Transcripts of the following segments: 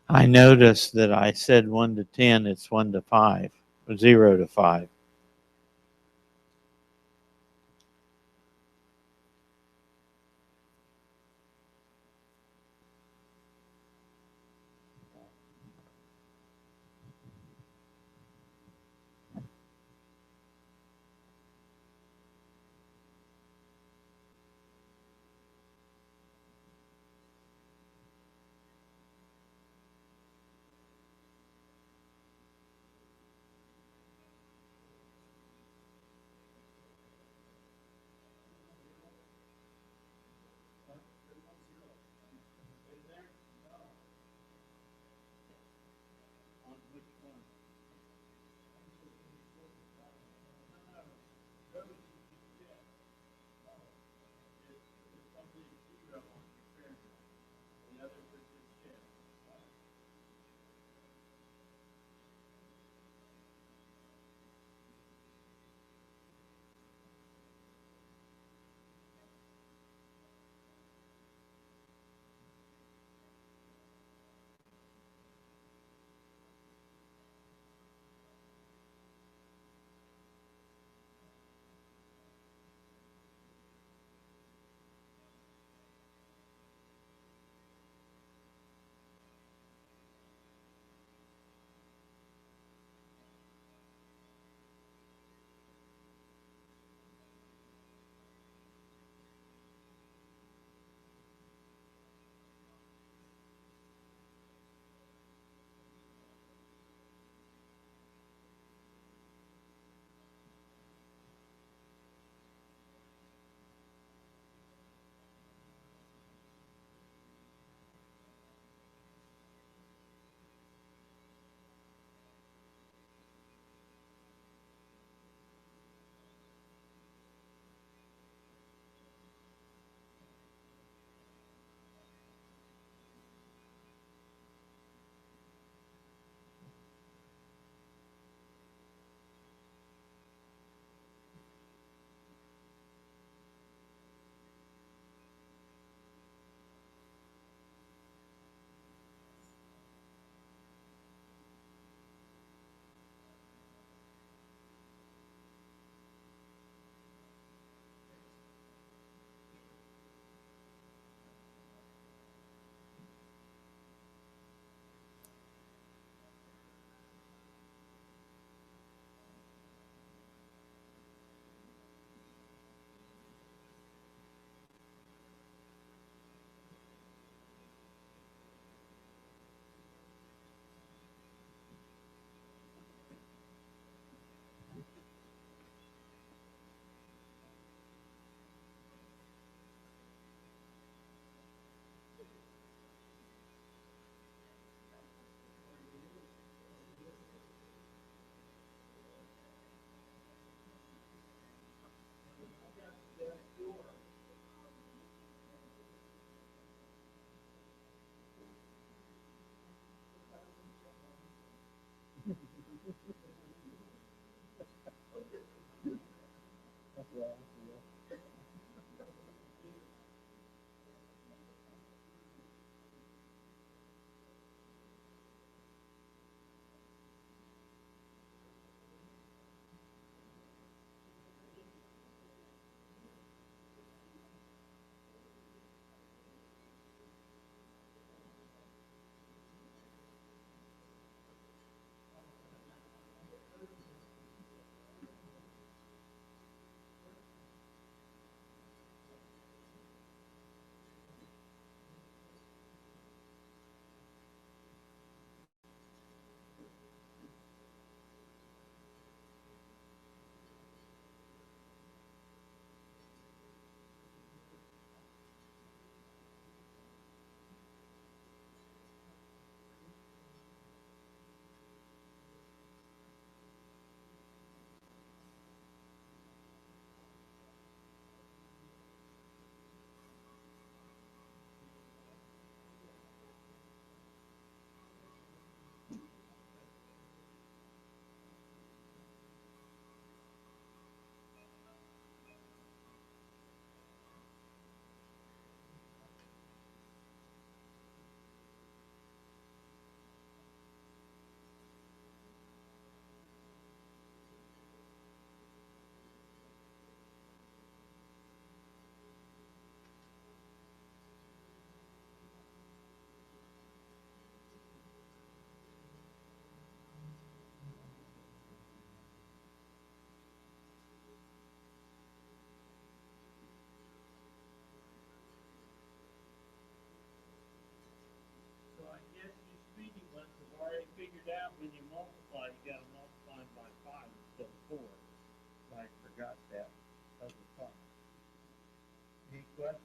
I noticed that I said 1 to 10, it's 1 to 5, or 0 to 5.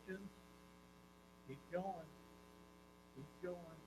questions? Keep going. Keep going.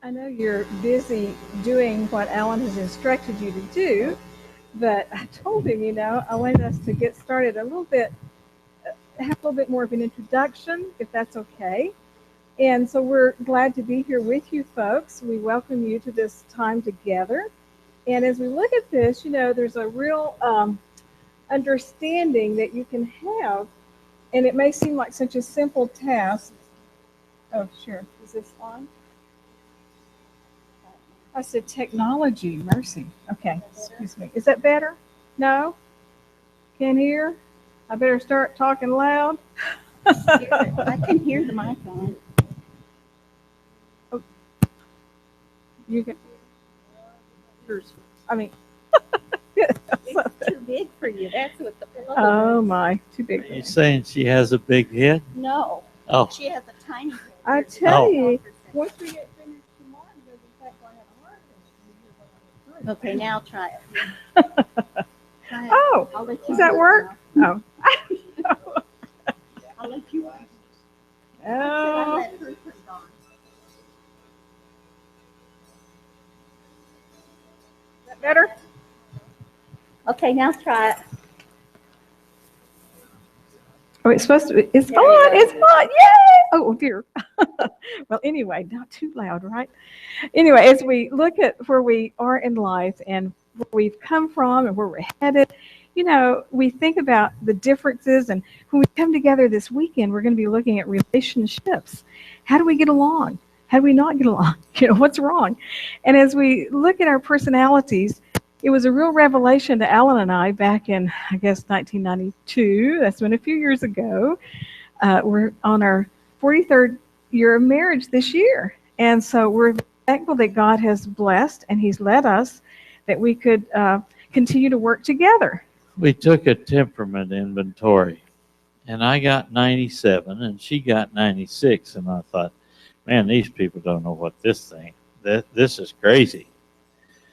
I know you're busy doing what Alan has instructed you to do, but I told him, I wanted us to get started a little bit, have a little bit more of an introduction, if that's okay. And so we're glad to be here with you folks. We welcome you to this time together. And as we look at this, there's a real understanding that you can have, and it may seem like such a simple task. Oh, sure. Is this on? I said technology, mercy. Okay, excuse me. Is that better? No? Can't hear? I better start talking loud. I can hear the microphone. Oh, you can. Yours. I mean, It's too big for you. That's what the pillow oh is. my, too big. You're saying she has a big head? No. Oh, She has a tiny head. I tell Oh. you, once we get finished tomorrow, it doesn't take like an hour. Okay, now try it. Try it. Oh, I'll let you does that do it work? now. Oh. I'll let you. I Oh. let her put it on. Is that better? Okay, now try it. Oh, it's supposed to be. It's There you on. go. It's on. Yay! Oh, dear. Well, anyway, not too loud, right? Anyway, as we look at where we are in life and where we've come from and where we're headed, you know, we think about the differences. And when we come together this weekend, we're going to be looking at relationships. How do we get along? How do we not get along? You know, what's wrong? And as we look at our personalities, it was a real revelation to Alan and I back in, I guess, 1992. That's been a few years ago. We're on our 43rd year of marriage this year. And so we're thankful that God has blessed and He's led us that we could continue to work together. we took a temperament inventory, and I got 97, and she got 96, and I thought, man, these people don't know what this is crazy.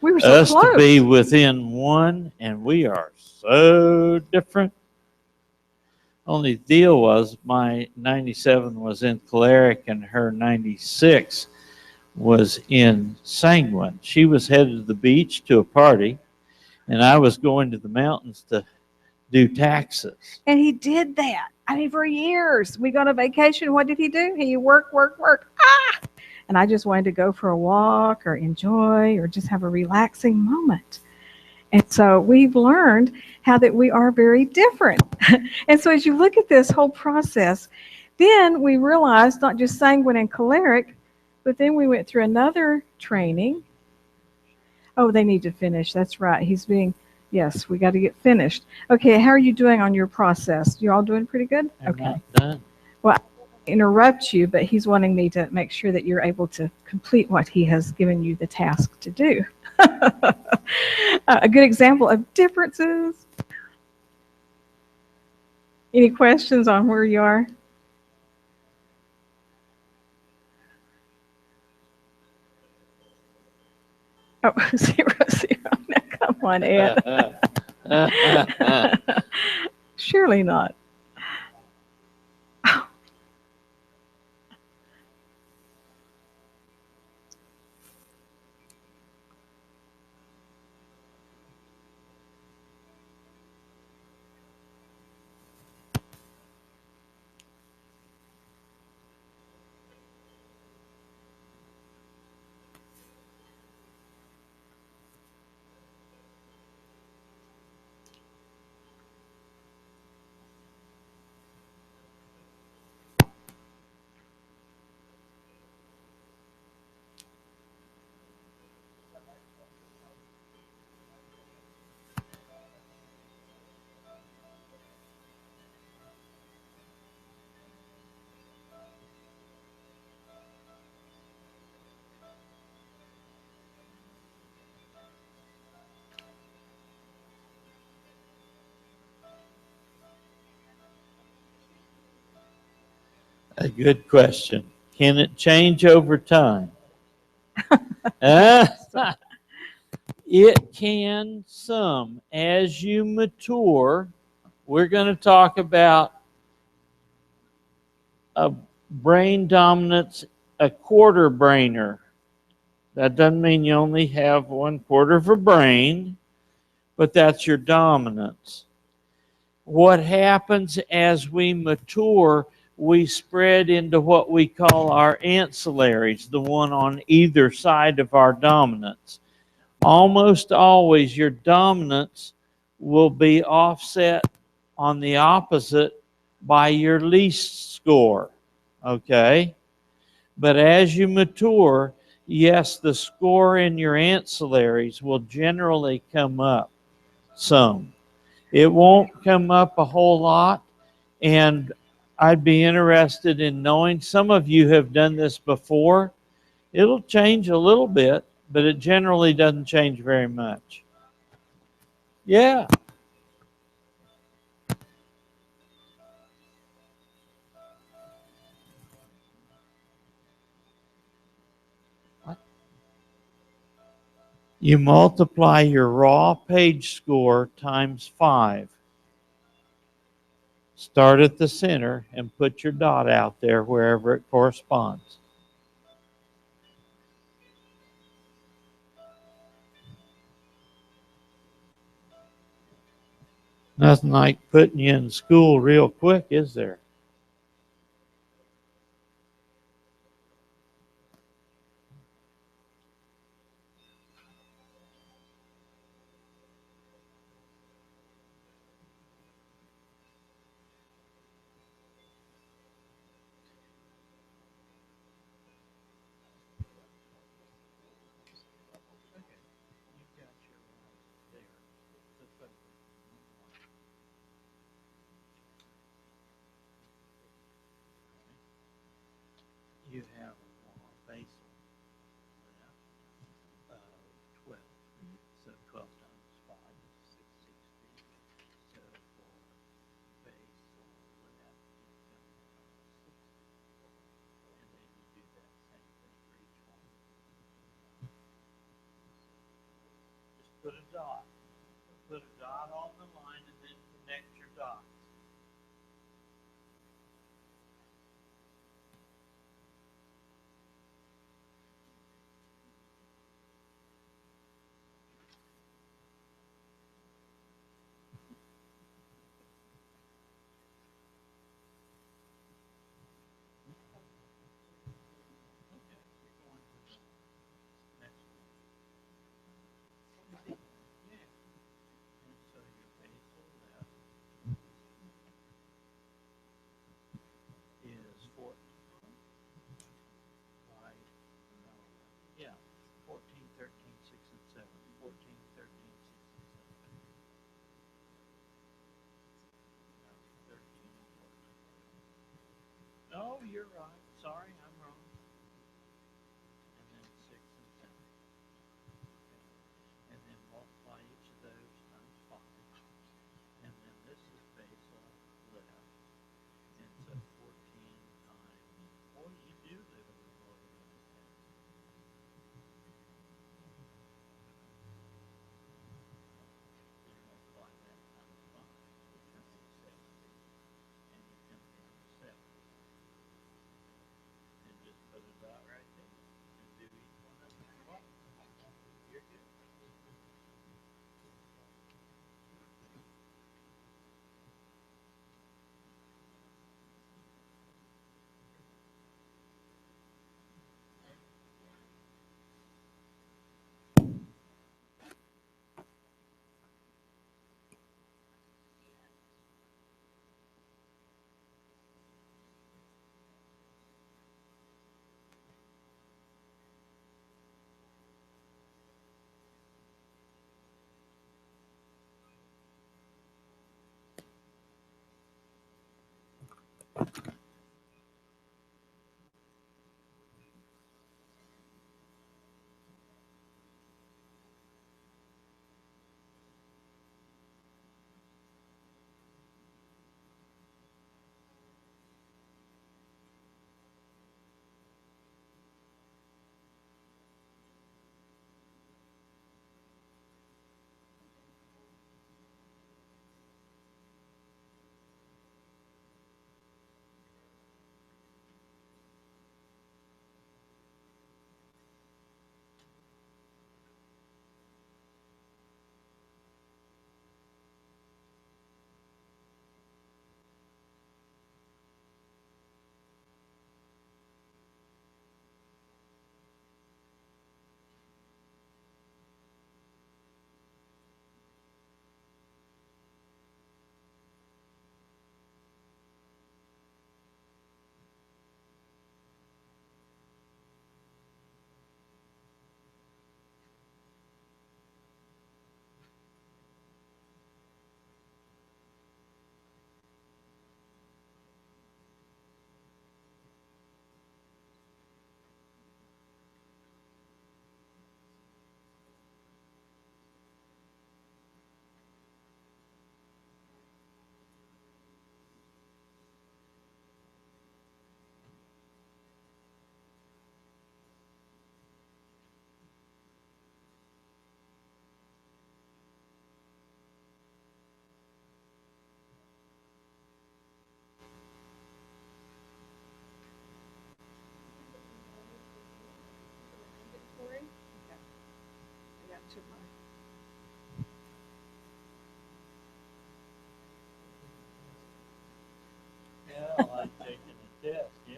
We were so Us close. to be within one, and we are so different. Only deal was my 97 was in choleric, and her 96 was in sanguine. She was headed to the beach to a party, and I was going to the mountains to do taxes. And he did that. I mean, for years. We go on a vacation. What did he do? He worked. Ah! And I just wanted to go for a walk or enjoy or just have a relaxing moment. And so we've learned how that we are very different. And so as you look at this whole process, then we realized not just sanguine and choleric, but then we went through another training. Oh, they need to finish. That's right. Yes, we got to get finished. Okay, how are you doing on your process? You all doing pretty good? I'm Okay. not done. Interrupt you, but he's wanting me to make sure that you're able to complete what he has given you the task to do. A good example of differences. Any questions on where you are? Oh, 0, 0. Now, come on, Ed. Surely not. A good question. Can it change over time? It can some. As you mature, we're going to talk about a brain dominance, a quarter brainer. That doesn't mean you only have 1/4 of a brain, but that's your dominance. What happens as we mature, we spread into what we call our ancillaries, the one on either side of our dominance. Almost always your dominance will be offset on the opposite by your least score, okay? But as you mature, yes, the score in your ancillaries will generally come up some. It won't come up a whole lot, and I'd be interested in knowing, some of you have done this before. It'll change a little bit, but it generally doesn't change very much. Yeah. You multiply your raw page score times 5. Start at the center and put your dot out there wherever it corresponds. Nothing like putting you in school real quick, is there? You have a basal left of 12. So 12 times 5 is 660. So for basal left, and then you do that same thing for each one. Just put a dot. Put a dot on the line and then connect your dots. Is 14. Right. Yeah. 14, 13, 6, and 7. 14, 13, 6, and 7. 13 and 14. Oh, you're right. Sorry, I'm wrong. And then 6 and 7. Okay. And then multiply each of those times 5. And then this is basal left. And so 14 times. Boy, you do live a little organized. You multiply that times 5. It comes to 70. And you come down to 7. And just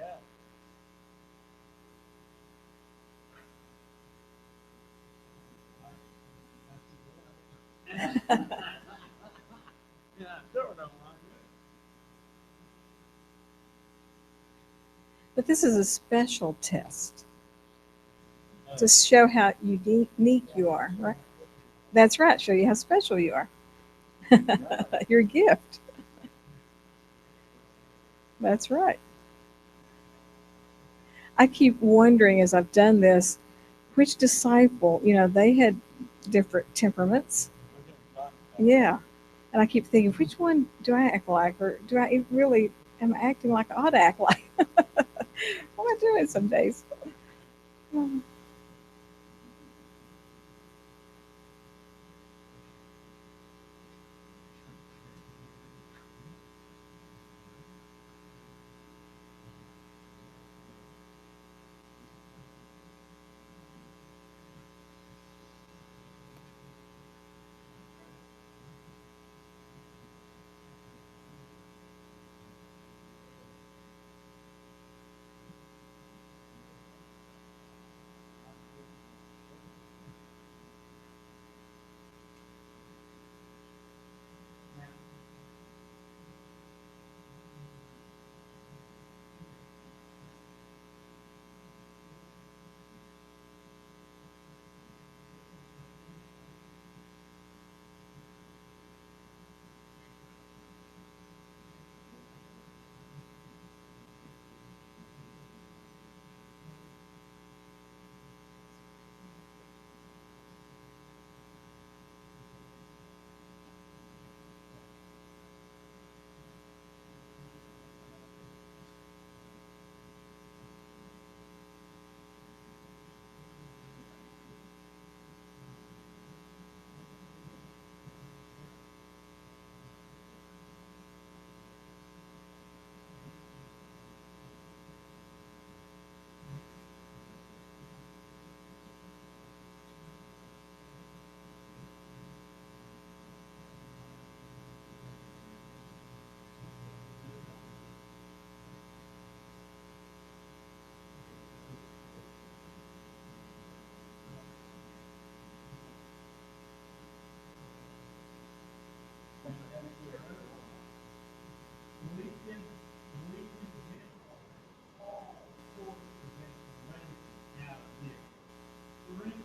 Yeah. Yeah, sure don't mind But this is a special test it. to show how unique you are, right? That's right. Show you how special you are. Your gift. That's right. I keep wondering as I've done this, which disciple, they had different temperaments. Yeah. And I keep thinking, which one do I act like? Or do I really, am I acting like I ought to act like? What am I doing some days? For instance,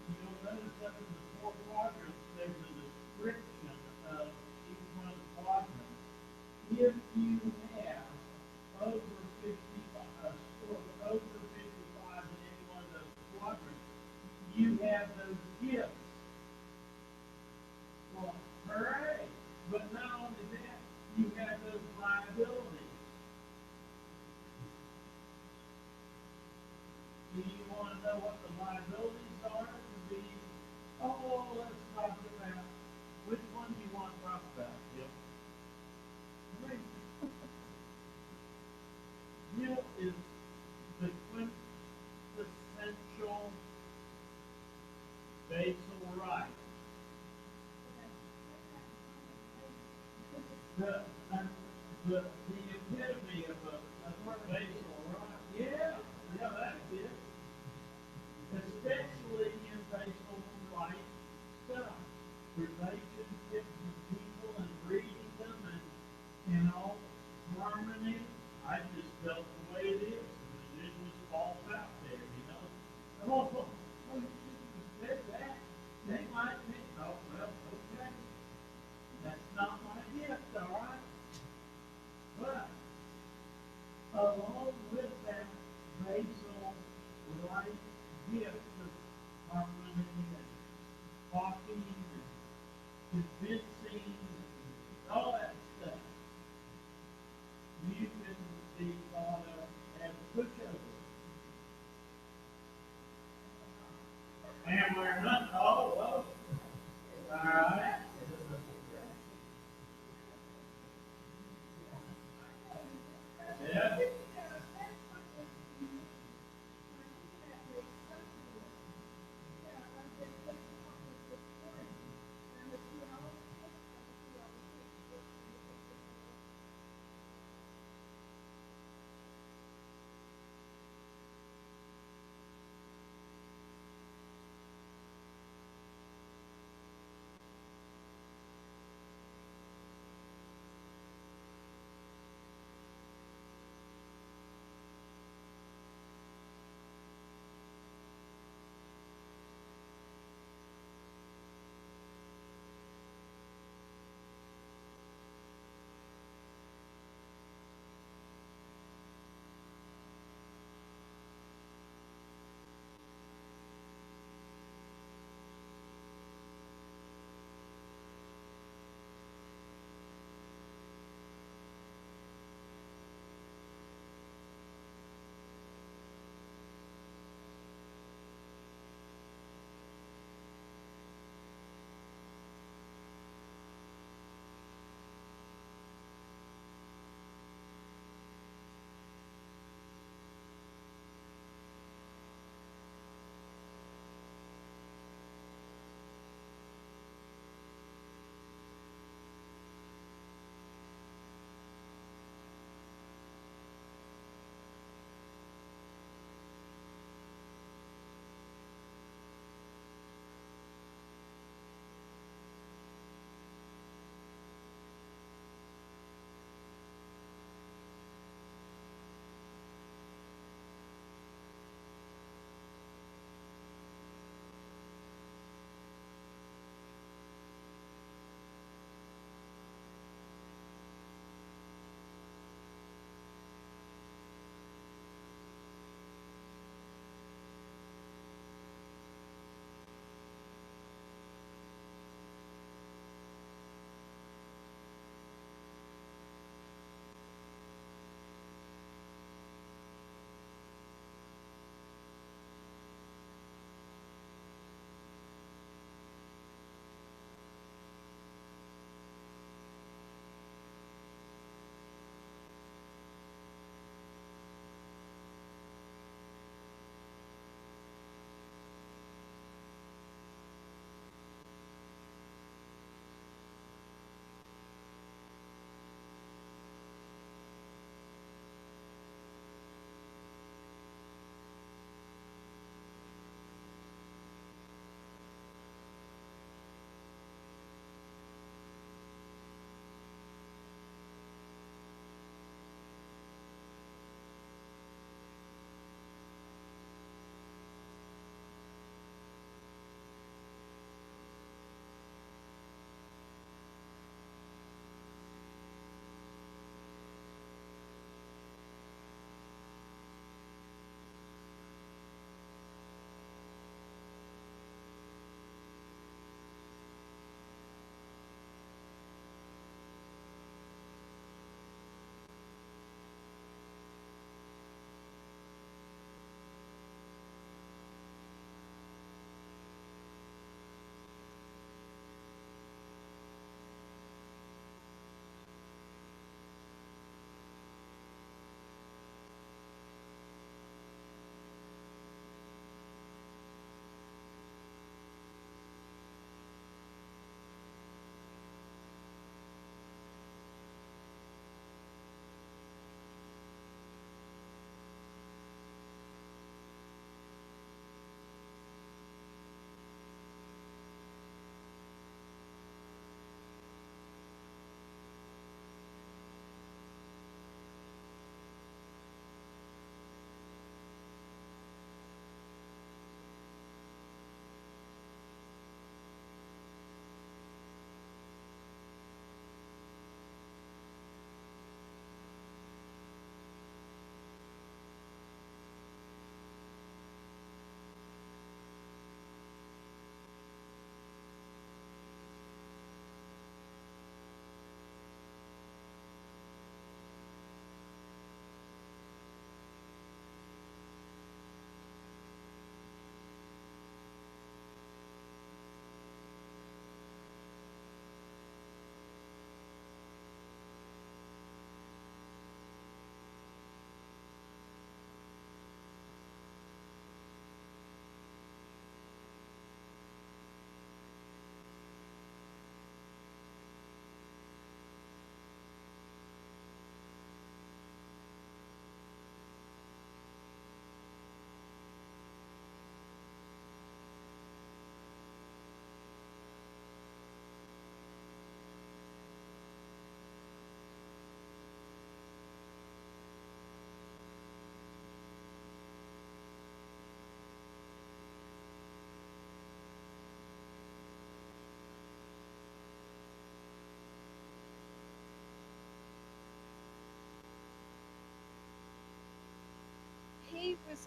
you'll notice up in the four quadrants, there's a description of each one of the quadrants. If you have over 55, or over 55 in any one of those quadrants, you have those gifts. Well, hooray! But not only that, you have those liabilities. Do you want to know what the liabilities are to be? Oh, let's talk about which one do you want to talk about? Yep. Guilt is the quintessential basal right. The, the epitome of a basal right. Yeah, that's it. Especially in basal right stuff. Relationships with people and reading them and harmony. I just felt the way it is. And it just falls out there. Oh, you shouldn't have said that. They might think, oh, well, okay. That's not my gift, all right? But along with that basal right gift of harmony and talking and convincing, all that stuff, you can be thought of as a pushover. And we're not, all right. Yeah.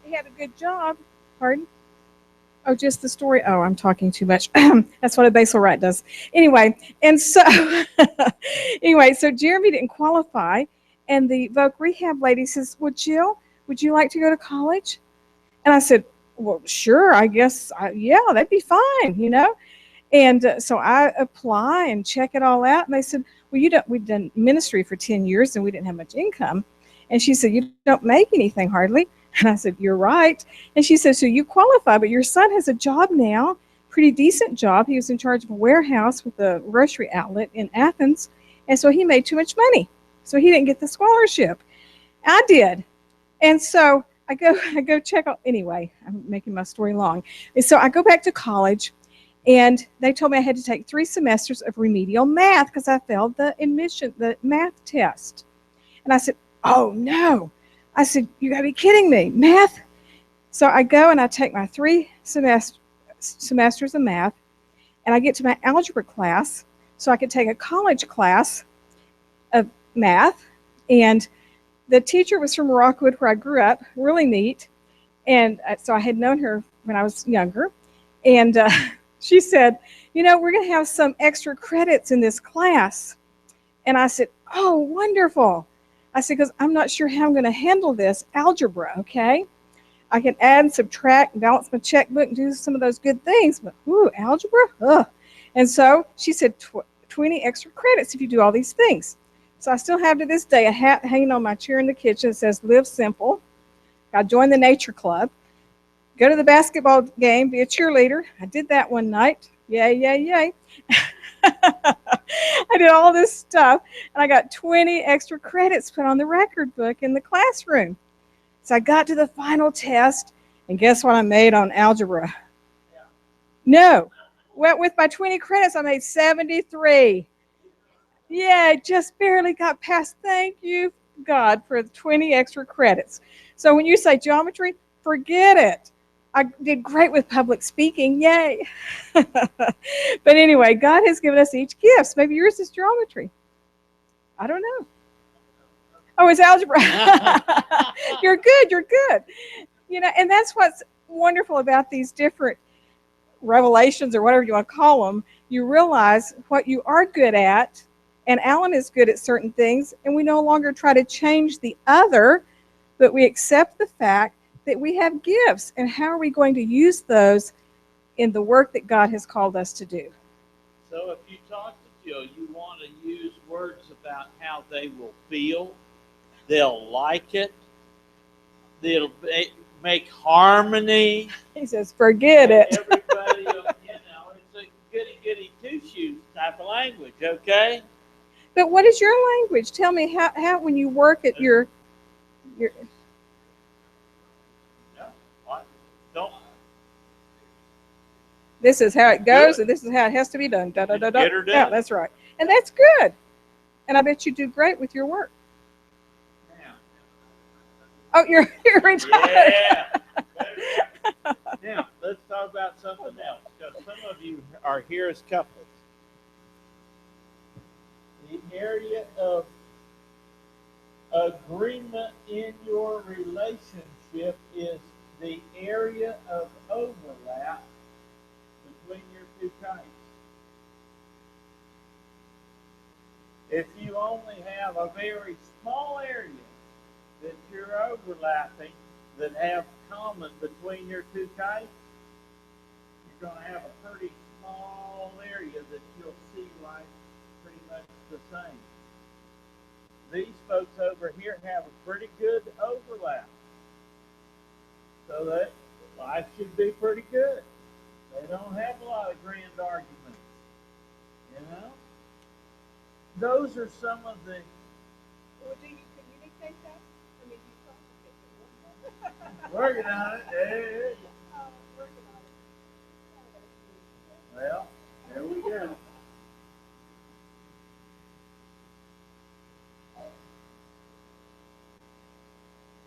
he had a good job. Pardon? Oh, just the story. Oh, I'm talking too much. That's what a basal rat does. Anyway, and so anyway, so Jeremy didn't qualify, and the Voc Rehab lady says, "Well, Jill, would you like to go to college?" And I said, "Well, sure. I guess. Yeah, that'd be fine. You know." And so I apply and check it all out, and they said, "Well, you don't. We've done ministry for 10 years, and we didn't have much income." And she said, "You don't make anything hardly." And I said, "You're right." And she said, "So you qualify, but your son has a job now, pretty decent job. He was in charge of a warehouse with a grocery outlet in Athens, and so he made too much money, so he didn't get the scholarship. I did." And so I go check out. Anyway, I'm making my story long. And so I go back to college, and they told me I had to take 3 semesters of remedial math because I failed the math test. And I said, "Oh no." I said, "You gotta be kidding me. Math?" So I go and I take my 3 semesters of math, and I get to my algebra class so I could take a college class of math. And the teacher was from Rockwood, where I grew up, really neat. And so I had known her when I was younger. And she said, "You know, we're going to have some extra credits in this class." And I said, "Oh, wonderful." I said, "Because I'm not sure how I'm going to handle this algebra, okay? I can add and subtract, balance my checkbook, and do some of those good things, but ooh, algebra? Ugh." And so she said, 20 extra credits if you do all these things. So I still have to this day a hat hanging on my chair in the kitchen that says "Live Simple." I joined the nature club, go to the basketball game, be a cheerleader. I did that one night. Yay, yay, yay. I did all this stuff, and I got 20 extra credits put on the record book in the classroom. So I got to the final test, and guess what I made on algebra? No. Well, with my 20 credits, I made 73. Yeah, just barely got past. Thank you, God, for the 20 extra credits. So when you say geometry, forget it. I did great with public speaking. Yay. But anyway, God has given us each gifts. Maybe yours is geometry. I don't know. Oh, it's algebra. You're good. You're good. You know, and that's what's wonderful about these different revelations or whatever you want to call them. You realize what you are good at, and Alan is good at certain things, and we no longer try to change the other, but we accept the fact that we have gifts, and how are we going to use those in the work that God has called us to do? So if you talk to Jill, you want to use words about how they will feel, they'll like it, they'll make harmony. He says, "Forget it." Everybody, it's a goody two-shoes type of language, okay? But what is your language? Tell me how when you work at your Don't this is how it goes, and this is how it has to be done. Da da da da. Get her done. Yeah, that's right, and that's good. And I bet you do great with your work. now. Oh, you're retired. Yeah. Now let's talk about something else, because some of you are here as couples. The area of agreement in your relationship is the area of overlap between your 2 types. If you only have a very small area that you're overlapping, that have common between your 2 types, you're going to have a pretty small area that you'll see life pretty much the same. These folks over here have a pretty good overlap, so that life should be pretty good. They don't have a lot of grand arguments, you know? Those are some of the... Well, do you communicate that? I mean, you communicate. Working on it. Hey. Working on it. Well, there we go.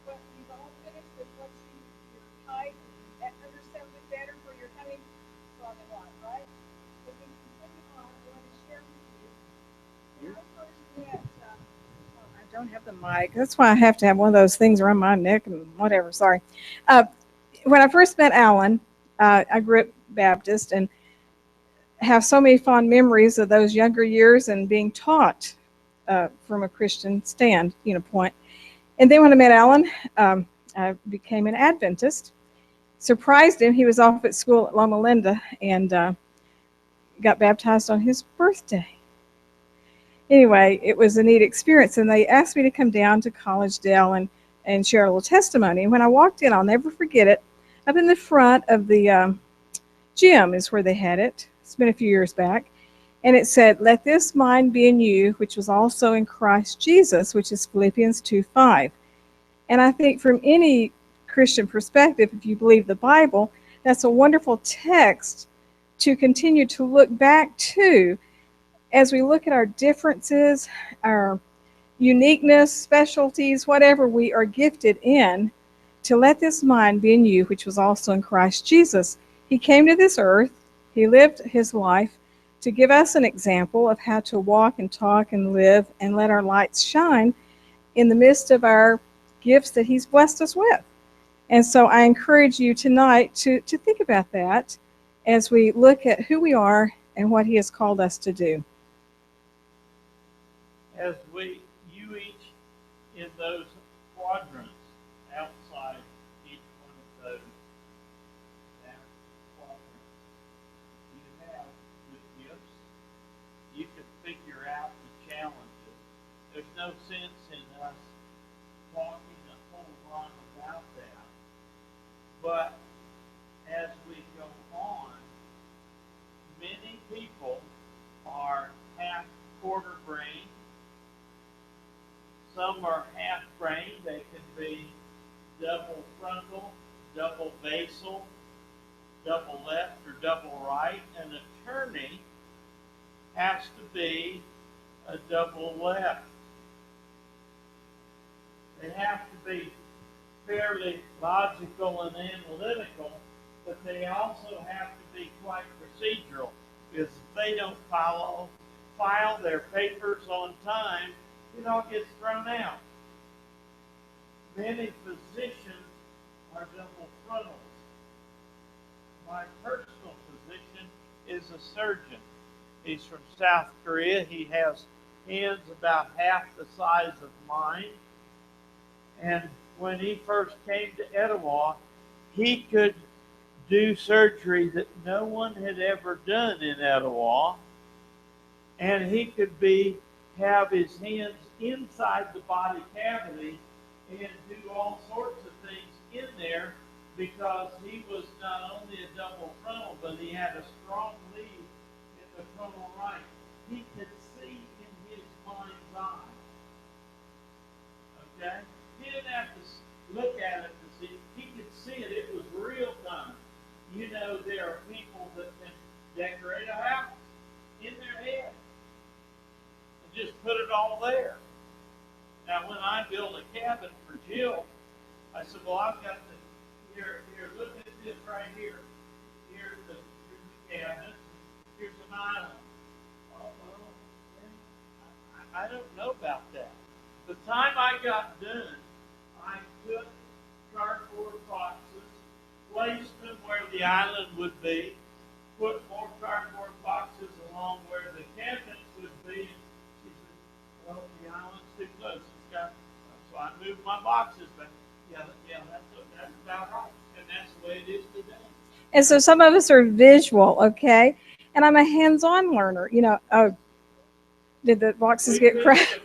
But you've all finished with what your type understand it better where you're coming from in life, right? But then continue on. I want to share with you. I first met, I don't don't have the mic. That's why I have to have one of those things around my neck and whatever. Sorry. Uh, when I first met Alan, I grew up Baptist and have so many fond memories of those younger years and being taught from a Christian point. And then when I met Alan, I became an Adventist. Surprised him. He was off at school at Loma Linda and got baptized on his birthday. Anyway, it was a neat experience, and they asked me to come down to College Dale and share a little testimony. And when I walked in, I'll never forget it. Up in the front of the gym is where they had it. It's been a few years back. And it said, "Let this mind be in you, which was also in Christ Jesus," which is Philippians 2:5. And I think from any Christian perspective, if you believe the Bible, that's a wonderful text to continue to look back to as we look at our differences, our uniqueness, specialties, whatever we are gifted in, to let this mind be in you, which was also in Christ Jesus. He came to this earth, he lived his life to give us an example of how to walk and talk and live and let our lights shine in the midst of our gifts that he's blessed us with. And so I encourage you tonight to think about that as we look at who we are and what he has called us to do. As you each in those quadrants outside each one of those quadrants, you have the gifts. You can figure out the challenges. There's no sense in us talking a whole lot about that. But as we go on, many people are half quarter brain. Some are half brain. They can be double frontal, double basal, double left, or double right. An attorney has to be a double left. They have to be fairly logical and analytical, but they also have to be quite procedural, because if they don't file their papers on time, it all gets thrown out. Many physicians are double frontals. My personal physician is a surgeon. He's from South Korea. He has hands about half the size of mine. And when he first came to Etowah, he could do surgery that no one had ever done in Etowah. And he could have his hands inside the body cavity and do all sorts of things in there, because he was not only a double frontal, but he had a strong lead in the frontal right. He could see in his mind's eye. Okay? He didn't have to look at it to see. He could see it. It was real time. You know, there are people that can decorate a house in their head and just put it all there. Now, when I built a cabin for Jill, I said, well, I've got here, look at this right here. Here's the cabinet. Here's an island. Oh, well, I don't know about that. The time I got done, I took cardboard boxes, placed them where the island would be, put more cardboard boxes along where the cabinets would be. She said, well, the island's too close. So I moved my boxes, but yeah, that's about right. And that's the way it is today. And so some of us are visual, okay? And I'm a hands-on learner. You know, oh, did the boxes get cracked?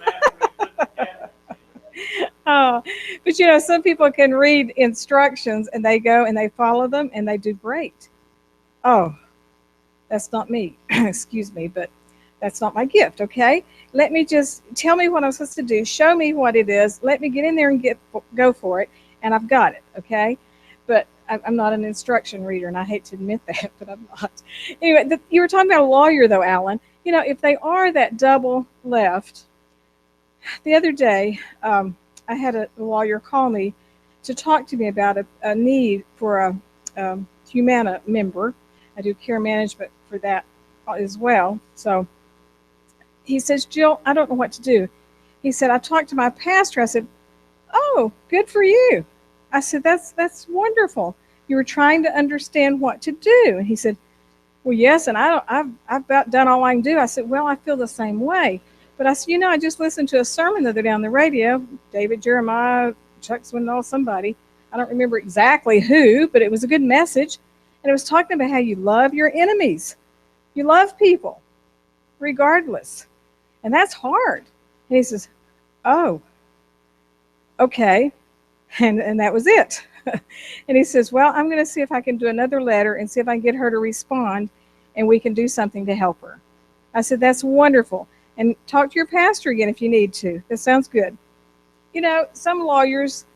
Oh, but you know, some people can read instructions and they go and they follow them and they do great. Oh, that's not me. Excuse me, but that's not my gift, okay? Let me just tell me what I'm supposed to do. Show me what it is. Let me get in there and go for it, and I've got it, okay? But I'm not an instruction reader, and I hate to admit that, but I'm not. Anyway, you were talking about a lawyer, though, Alan. You know, if they are that double left, the other day I had a lawyer call me to talk to me about a need for a Humana member. I do care management for that as well. So he says, Jill, I don't know what to do. He said, I talked to my pastor. I said, oh, good for you. I said, that's wonderful. You were trying to understand what to do. And he said, well, yes, and I've about done all I can do. I said, well, I feel the same way. But I said, I just listened to a sermon the other day on the radio, David Jeremiah, Chuck Swindoll, somebody. I don't remember exactly who, but it was a good message. And it was talking about how you love your enemies. You love people, regardless. And that's hard. And he says, oh, okay. And that was it. And he says, well, I'm going to see if I can do another letter and see if I can get her to respond and we can do something to help her. I said, that's wonderful. And talk to your pastor again if you need to. That sounds good. Some lawyers,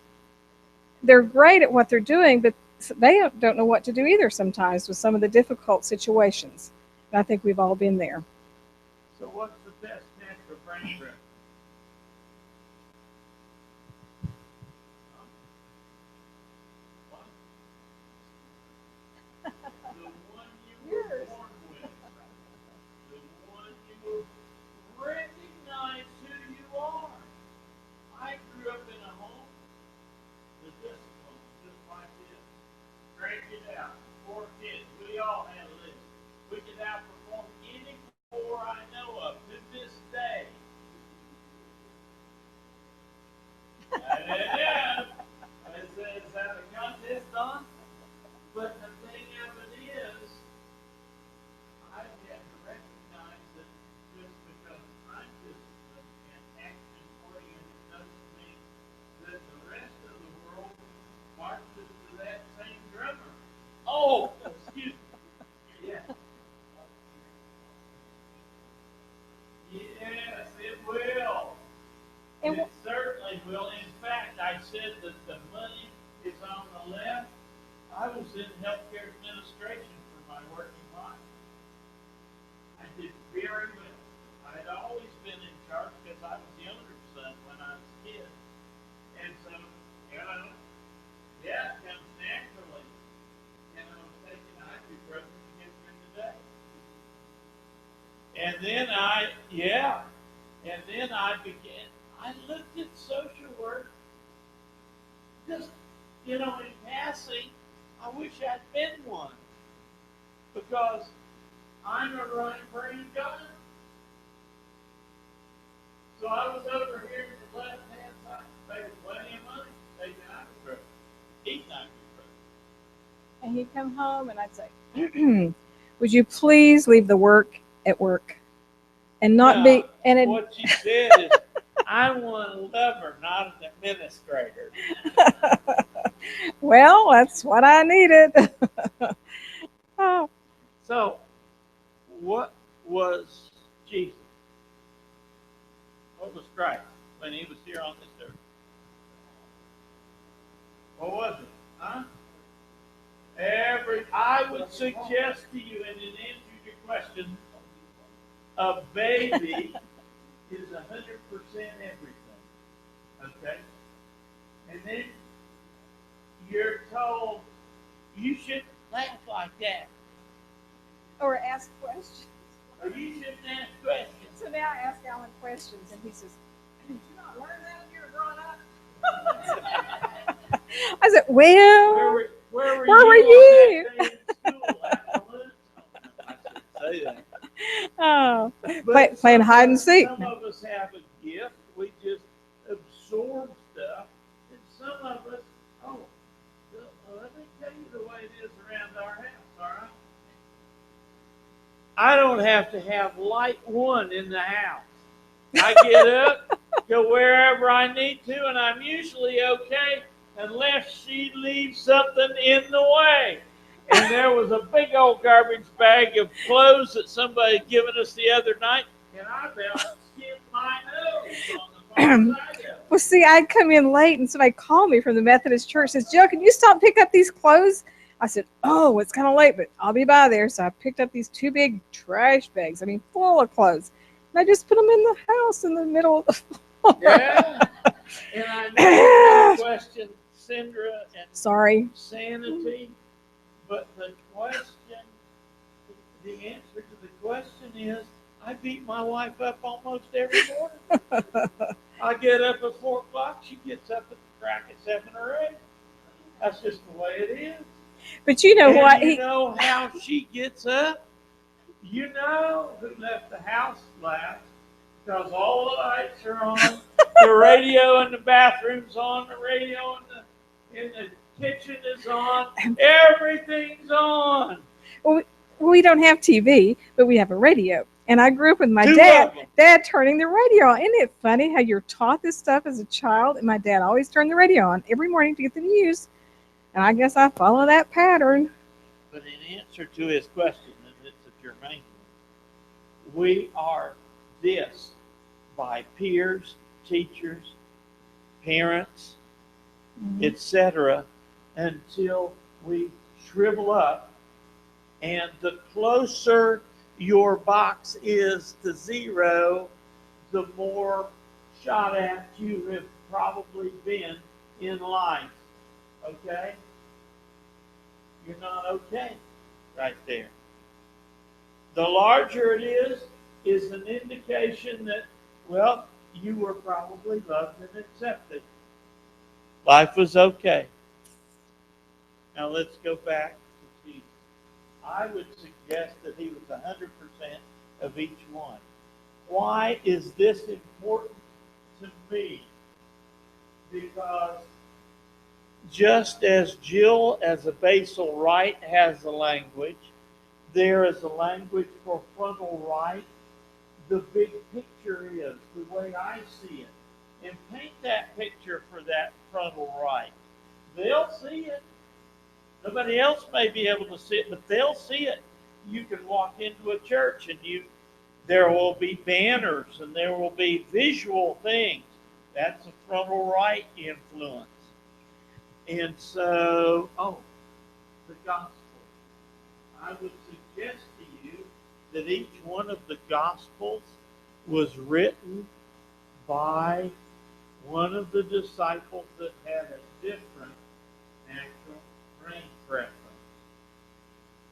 they're great at what they're doing, but they don't know what to do either sometimes with some of the difficult situations. And I think we've all been there. So what's the best test for brain trip? The one you were born with. The one you recognize who you are. I grew up in a home, the discipline, just like this. Crank it out. 4 kids. We all had a list. We could outperform any 4 I know of to this day. That it is. Is that a contest on? But the thing of it is, I had to recognize that just because I'm disciplined and action-oriented doesn't mean that the rest of the world marches to that same drummer. Oh, excuse me. Yeah. Yes, it will. And It certainly will. In fact, I said that the money is on the left. I was in healthcare administration for my working life. I did very well. I had always been in charge because I was the owner's son when I was a kid. And so, yeah, it comes naturally. And I was taking ibuprofen to get through the day. And then I looked at social work, just, in passing, I wish I'd been one. Because I'm a right brain guy. So I was over here to the left-hand side, making plenty of money, taking ibuprofen, eating ibuprofen. And he'd come home and I'd say, would you please leave the work at work and not be, and it, what she said is, I want a lover, not an administrator. well, that's what I needed. Oh, So, what was Jesus? What was Christ when he was here on this earth? What was it? Huh? I would suggest to you, and in answer to your question, a baby is 100% everything. Okay? And then you're told you shouldn't laugh like that. or ask questions. Or you shouldn't ask questions. So now I ask Alan questions and he says, did you not learn that when you were growing up? I said, well, Where were were you? you? On that day in school? I shouldn't say that. oh, But playing some hide and seek. Some of us have a gift. We just absorb stuff. And some of us, let me tell you the way it is around our house, all right? I don't have to have light one in the house. I get up, go wherever I need to, and I'm usually okay unless she leaves something in the way. And there was a big old garbage bag of clothes that somebody had given us the other night, and I about skipped my nose on the far side of it. Well, see, I'd come in late and somebody called me from the Methodist church, says, Jill, can you stop and pick up these clothes? I said, oh, it's kind of late, but I'll be by there. So I picked up these 2 big trash bags, full of clothes. And I just put them in the house in the middle of the floor. Yeah. And I know you question Sindra and Sorry. sanity, but the answer to the question is, I beat my wife up almost every morning. I get up at 4 o'clock. She gets up at the crack at 7 or 8. That's just the way it is. But you know And what? you know how she gets up? You know who left the house last because all the lights are on, the radio in the bathroom's on, the radio in the kitchen is on, everything's on. We don't have TV, but we have a radio. And I grew up with my Two dad of 'em. dad turning the radio on. Isn't it funny how you're taught this stuff as a child? And my dad always turned the radio on every morning to get the news. And I guess I follow that pattern. But in answer to his question, and it's a germane one, we are dissed by peers, teachers, parents, etc., until we shrivel up. And the closer your box is to 0, the more shot at you have probably been in life. Okay? You're not okay right there. The larger it is an indication that, well, you were probably loved and accepted. Life was okay. Now let's go back to Jesus. I would suggest that he was 100% of each one. Why is this important to me? Because just as Jill, as a basal right, has a language, there is a language for frontal right. The big picture is the way I see it. And paint that picture for that frontal right. They'll see it. Nobody else may be able to see it, but they'll see it. You can walk into a church and there will be banners and there will be visual things. That's a frontal right influence. And so, the gospel. I would suggest to you that each one of the gospels was written by one of the disciples that had a different natural brain preference.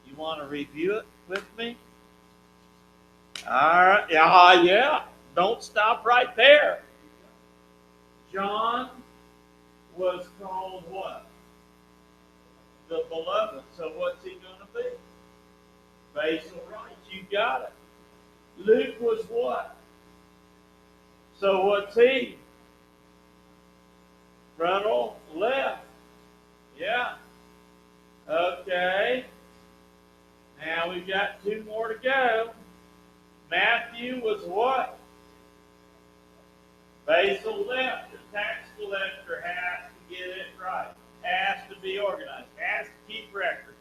You want to review it with me? All right. Yeah. Don't stop right there. John was called what? The beloved. So what's he going to be? Basal right. You got it. Luke was what? So what's he? Frontal left. Yeah. Okay. Now we've got 2 more to go. Matthew was what? Basal left. The tax collector has to get it right. Has to be organized. Has to keep records.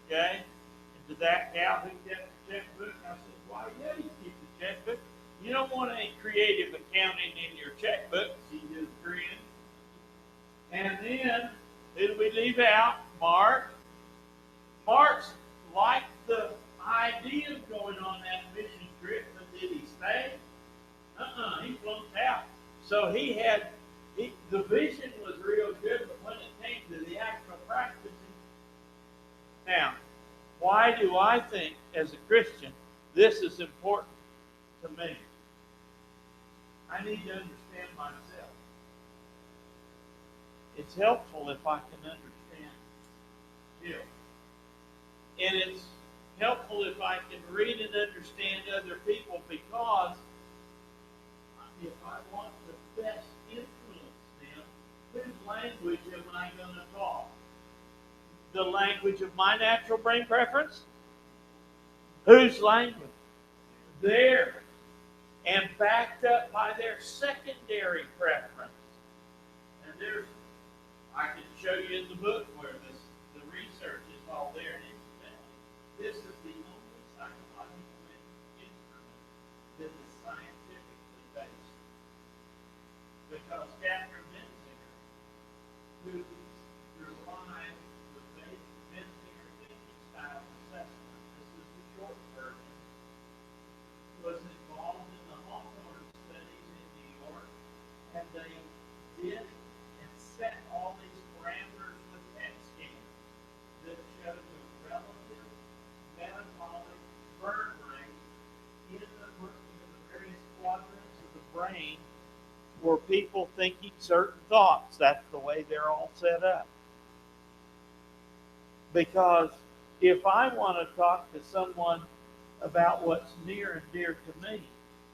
Okay? And to that gal who kept the checkbook, I said, why, yeah, you keep the checkbook. You don't want any creative accounting in your checkbook. She just grinned. And then, who did we leave out? Mark. Mark's liked the idea of going on that mission trip, but did he stay? He flunked out. So the vision was real good, but when it came to the actual practicing. Now, why do I think, as a Christian, this is important to me? I need to understand myself. It's helpful if I can understand you. And it's helpful if I can read and understand other people, because if I want to best influence them, whose language am I going to talk? The language of my natural brain preference? Whose language? Theirs. And backed up by their secondary preference. And I can show you in the book where the research is all there. And this is the only psychological instrument that is scientifically based. Because Catherine Benzinger, who relies the Benzinger thinking style assessment, this is the short version, was involved in the Hawthorne studies in New York, and they did and set all these parameters with test people thinking certain thoughts. That's the way they're all set up. Because if I want to talk to someone about what's near and dear to me,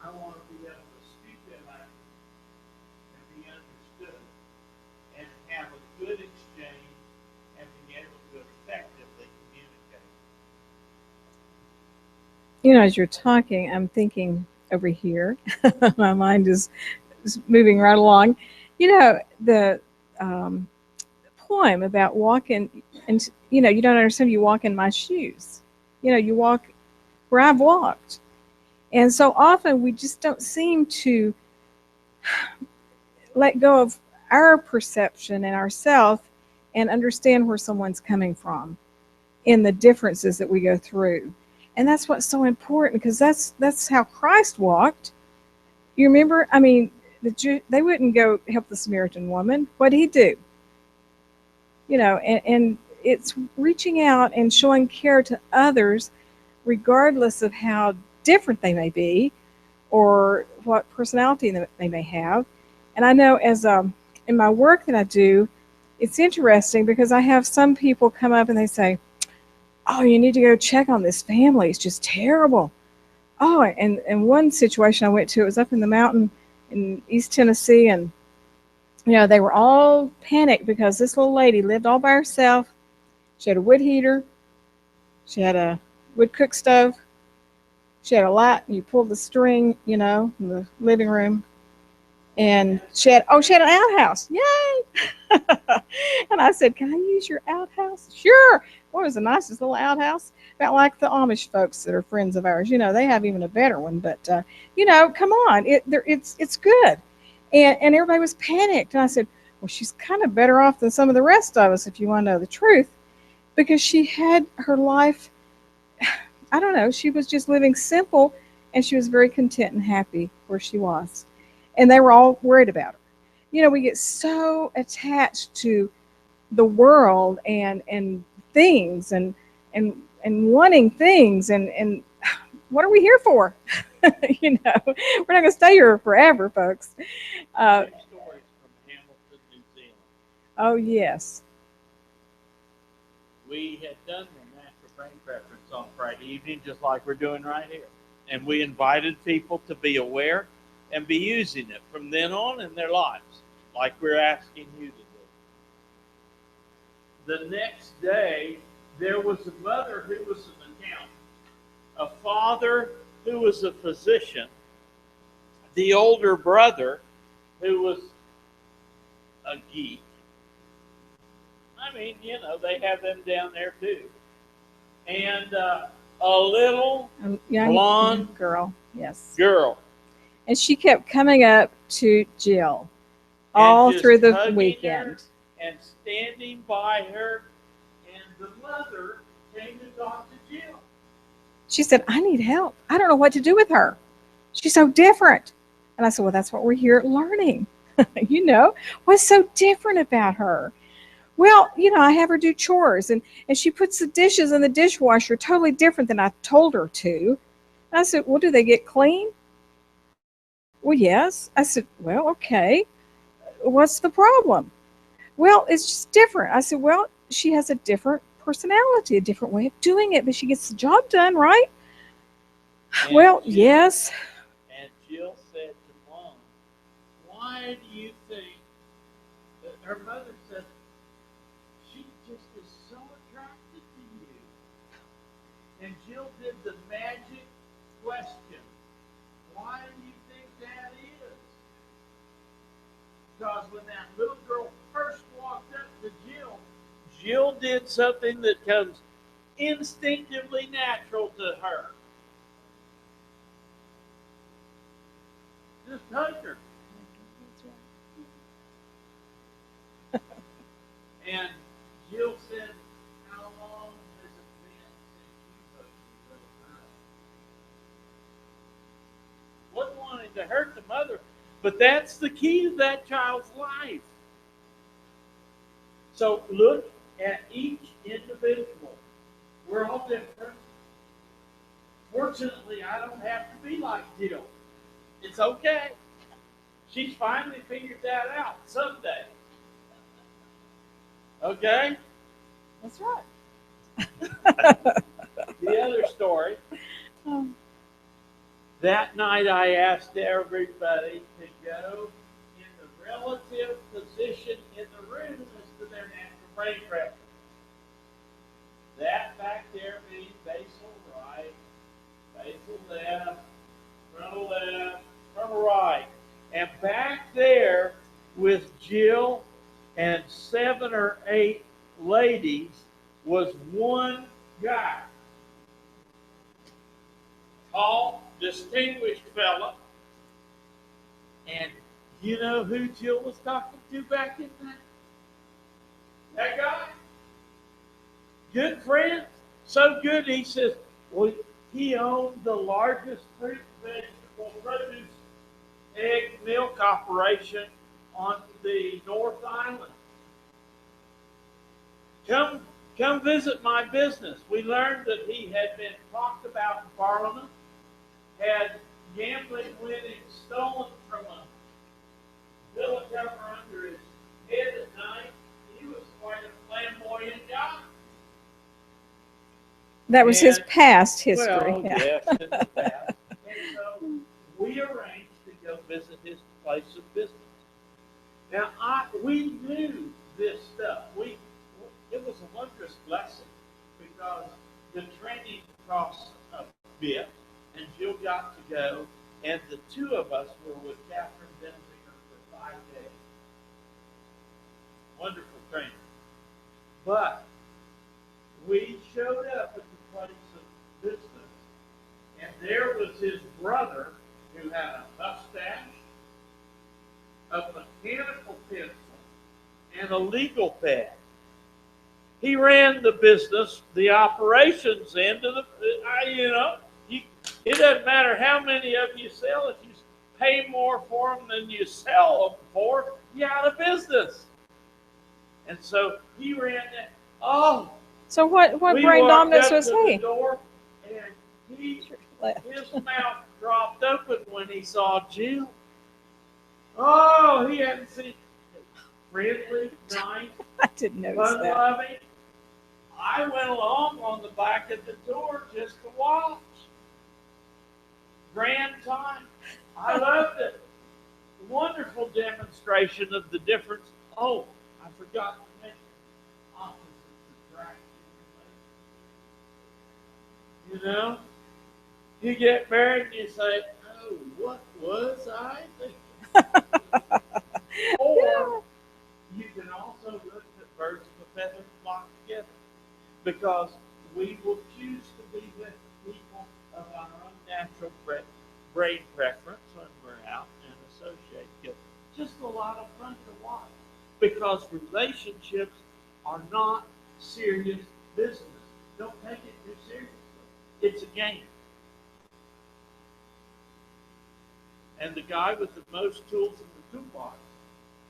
I want to be able to speak that language and be understood and have a good exchange and be able to effectively communicate. As you're talking, I'm thinking over here. My mind is moving right along. The poem about walking, and you don't understand. You walk in my shoes. You walk where I've walked, and so often we just don't seem to let go of our perception and ourself and understand where someone's coming from in the differences that we go through. And that's what's so important, because that's how Christ walked. You remember? I mean, they wouldn't go help the Samaritan woman. What did he do? And it's reaching out and showing care to others, regardless of how different they may be or what personality they may have. And I know in my work that I do, it's interesting because I have some people come up and they say, "Oh, you need to go check on this family. It's just terrible." Oh, and one situation I went to, it was up in the mountain in East Tennessee, and they were all panicked because this little lady lived all by herself. She had a wood heater, she had a wood cook stove, she had a light, and you pulled the string, in the living room. And she had an outhouse. Yay! And I said, "Can I use your outhouse?" "Sure." Boy, it was the nicest little outhouse. About like the Amish folks that are friends of ours. They have even a better one. But, come on. It's good. And everybody was panicked. And I said, "Well, she's kind of better off than some of the rest of us, if you want to know the truth." Because she had her life, I don't know, she was just living simple, and she was very content and happy where she was. And they were all worried about her. We get so attached to the world and things and wanting things, and what are we here for? We're not going to stay here forever, folks. Two stories from Hamilton, New Zealand. Oh, yes. We had done the natural brain preference on Friday evening, just like we're doing right here. And we invited people to be aware and be using it from then on in their lives, like we're asking you to do. The next day, there was a mother who was an accountant, a father who was a physician, the older brother who was a geek. I mean, they have them down there too. And a little young blonde girl, yes. girl. And she kept coming up to Jill all through the weekend. And standing by her, and the mother came to talk to Jill. She said, "I need help. I don't know what to do with her. She's so different." And I said, "Well, that's what we're here learning." What's so different about her? Well, I have her do chores, and she puts the dishes in the dishwasher totally different than I told her to. And I said, "Well, do they get clean?" "Well, yes." I said, "Well, okay. What's the problem?" "Well, it's just different." I said, "Well, she has a different personality, a different way of doing it, but she gets the job done, right?" "Well, yes." And Jill said to Mom, "Why do you think that?" Her mother said, "She just is so attracted to you." And Jill did the magic question. "Why do you think that is?" Because when that little girl first walked up to Jill did something that comes instinctively natural to her. Just hug her. And Jill said, "How long has it been since you hugged your little girl?" Wasn't wanting to hurt the mother, but that's the key to that child's life. So look at each individual. We're all different. Fortunately, I don't have to be like Jill. It's okay. She's finally figured that out someday. Okay? That's right. The other story. Oh. That night I asked everybody to go in the relative position in the room as to their natural brain preference. That back there being basal right, basal left, frontal right. And back there with Jill and 7 or 8 ladies was one guy. Tall, distinguished fella. And you know who Jill was talking to back in that? That guy? Good friend. So good, he says, well, he owned the largest fruit, vegetable, produce, egg, milk operation on the North Island. Come visit my business. We learned that he had been talked about in Parliament, had gambling winnings stolen from a pillow cover under his head at night. He was quite a flamboyant guy. That was his past history. Well, Yeah. yes, in the past. And so we arranged to go visit his place of business. Now, we knew this stuff. It was a wondrous blessing because the training cost a bit, and Jill got to go, and the two of us were with Catherine Benzinger for 5 days. Wonderful training. But we showed up at the place of business, and there was his brother who had a mustache, a mechanical pencil, and a legal pad. He ran the business, the operations end of the, it doesn't matter how many of you sell, if you pay more for them than you sell them for, you're out of business. And so he ran that. Oh, So what we brain walked dominance up was to he? the door, and his mouth dropped open when he saw Jill. Oh, he hadn't seen friendly, nice, I didn't notice that. fun-loving. I went along on the back of the door just to watch. Grand time. I loved it. Wonderful demonstration of the difference. Oh, I forgot to mention opposites attract. You know, you get married and you say, "Oh, what was I thinking?" Or you can also look at birds of a feather flock together, because we will choose to be with people of our own natural brain preference when we're out and associate together. Just a lot of fun to watch, because relationships are not serious business. Don't take it too seriously. It's a game. And the guy with the most tools in the toolbox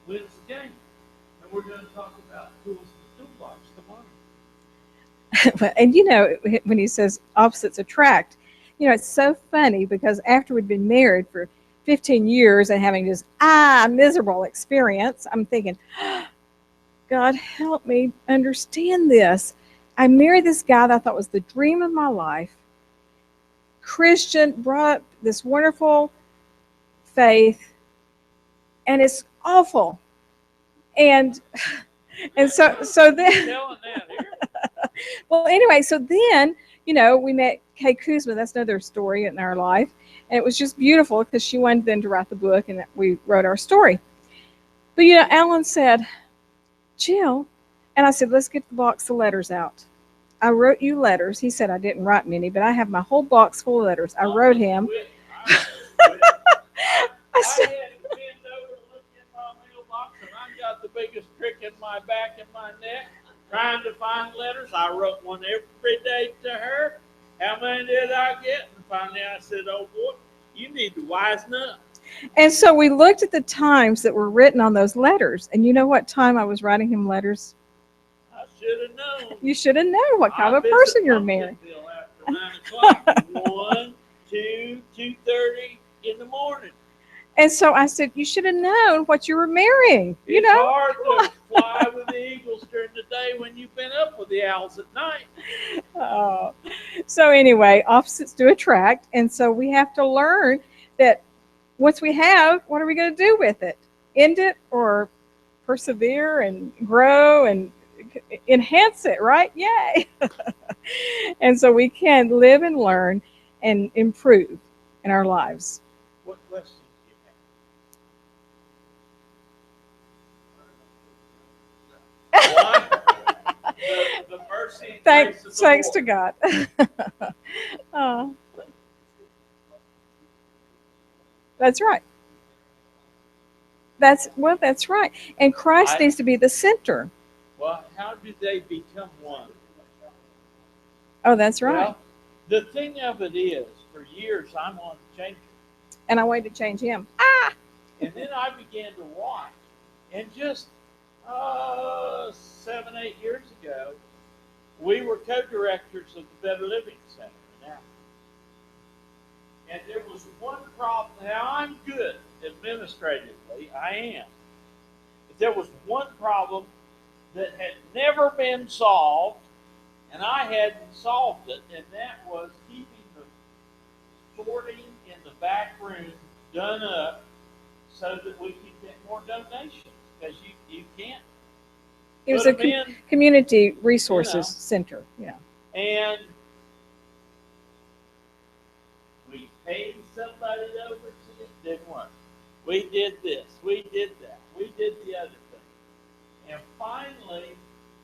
wins the game. And we're going to talk about tools in the toolbox tomorrow. And you know, when he says opposites attract, you know, it's so funny because after we'd been married for 15 years and having this miserable experience, I'm thinking, God help me understand this. I married this guy that I thought was the dream of my life. Christian, brought up this wonderful faith, and it's awful. And so then, Telling that here. well, anyway, so then, you know, we met Kay Kuzma. That's another story in our life. And it was just beautiful because she wanted then to write the book, and we wrote our story. But, you know, Alan said, Jill, and I said, let's get the box of letters out. I wrote you letters. He said I didn't write many, but I have my whole box full of letters. I wrote him. I had to bend over to look in my mailbox, and I got the biggest crick in my back and my neck trying to find letters. I wrote one every day to her. How many did I get? And finally I said, oh boy, you need to wisen up. And so we looked at the times that were written on those letters. And you know what time I was writing him letters? I should have known. You should have known what kind of a person you're marrying. After 9 o'clock, 1, 2, 2:30 in the morning. And so I said, you should have known what you were marrying. You It's know? hard to fly with the eagles during the day when you've been up with the owls at night. Oh. So anyway, opposites do attract, and so we have to learn that once we have, what are we going to do with it? End it or persevere and grow and enhance it, right? Yay! And so we can live and learn and improve in our lives. What questions do you have? One, the mercy and grace of the Thanks to Lord. God. That's right. That's right. And Christ needs to be the center. Well, how do they become one? Oh, that's right. Well, the thing of it is, for years I'm on the change, And I wanted to change him. and then I began to watch, and just 7, 8 years ago, we were co-directors of the Better Living Center now. And there was one problem. Now I'm good administratively, I am. But there was one problem that had never been solved, and I hadn't solved it, and that was keeping the sorting in the back room done up so that we could get more donations, because you can't It was put a them in. community resources You know. center. Yeah. And we paid somebody to oversee it, didn't work. We did this, we did that, we did the other thing. And finally,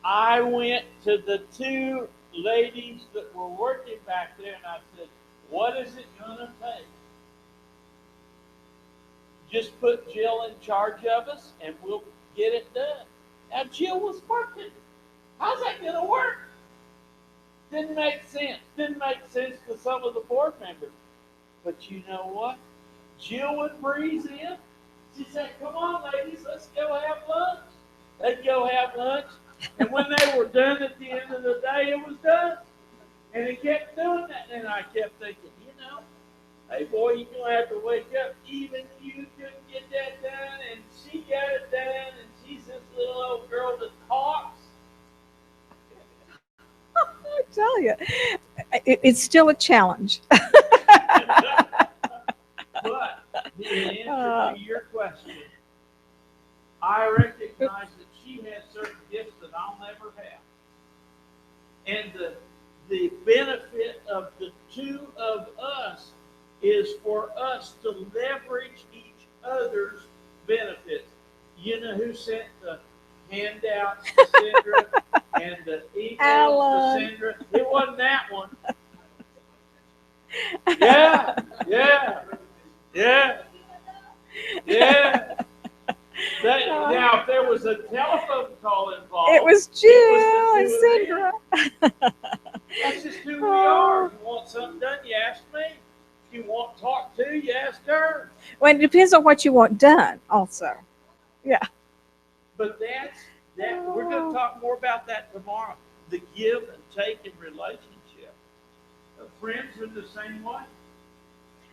I went to the two ladies that were working back there and I said, what is it going to take? Just put Jill in charge of us and we'll get it done. Now, Jill was working. How's that going to work? Didn't make sense. Didn't make sense to some of the board members. But you know what? Jill would breeze in. She said, come on, ladies, let's go have lunch. They'd go have lunch. And when they were done at the end of the day, it was done. And he kept doing that. And I kept thinking, you know, hey, boy, you're going to have to wake up. Even you couldn't get that done. And she got it done. And she's this little old girl that talks. I tell you, it's still a challenge. But the answer to your question, I recognize that she has certain gifts that I'll never have. And the benefit of the two of us is for us to leverage each other's benefits. You know who sent the handouts to Sandra and the emails Alan. to Sandra? It wasn't that one. Yeah, yeah, yeah, yeah. Now, if there was a telephone call involved, It was Jill and it was the two Sandra. that's just who we are. If you want something done, you ask me. If you want to talk to, you ask her. Well, it depends on what you want done, also. Yeah. But we're going to talk more about that tomorrow. The give and take in relationship. Friends are the same way.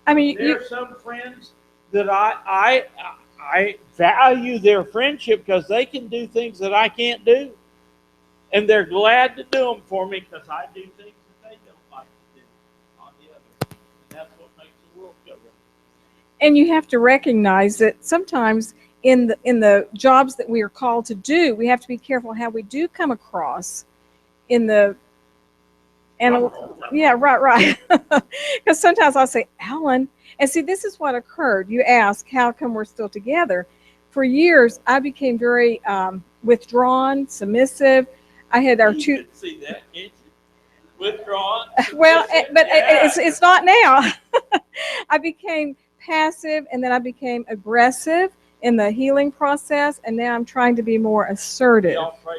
I mean, There are some friends that I value their friendship because they can do things that I can't do. And they're glad to do them for me because I do things that they don't like to do on the other. And that's what makes the world go round. and you have to recognize that sometimes in the jobs that we are called to do, we have to be careful how we do come across in the yeah, right. Because sometimes I'll say, Alan, and see, this is what occurred. You ask, how come we're still together? For years, I became very withdrawn, submissive. I had our You two. can see that, can't you? Withdrawn. Well, but Yeah. it's not now. I became passive, and then I became aggressive in the healing process, and now I'm trying to be more assertive. Y'all pray.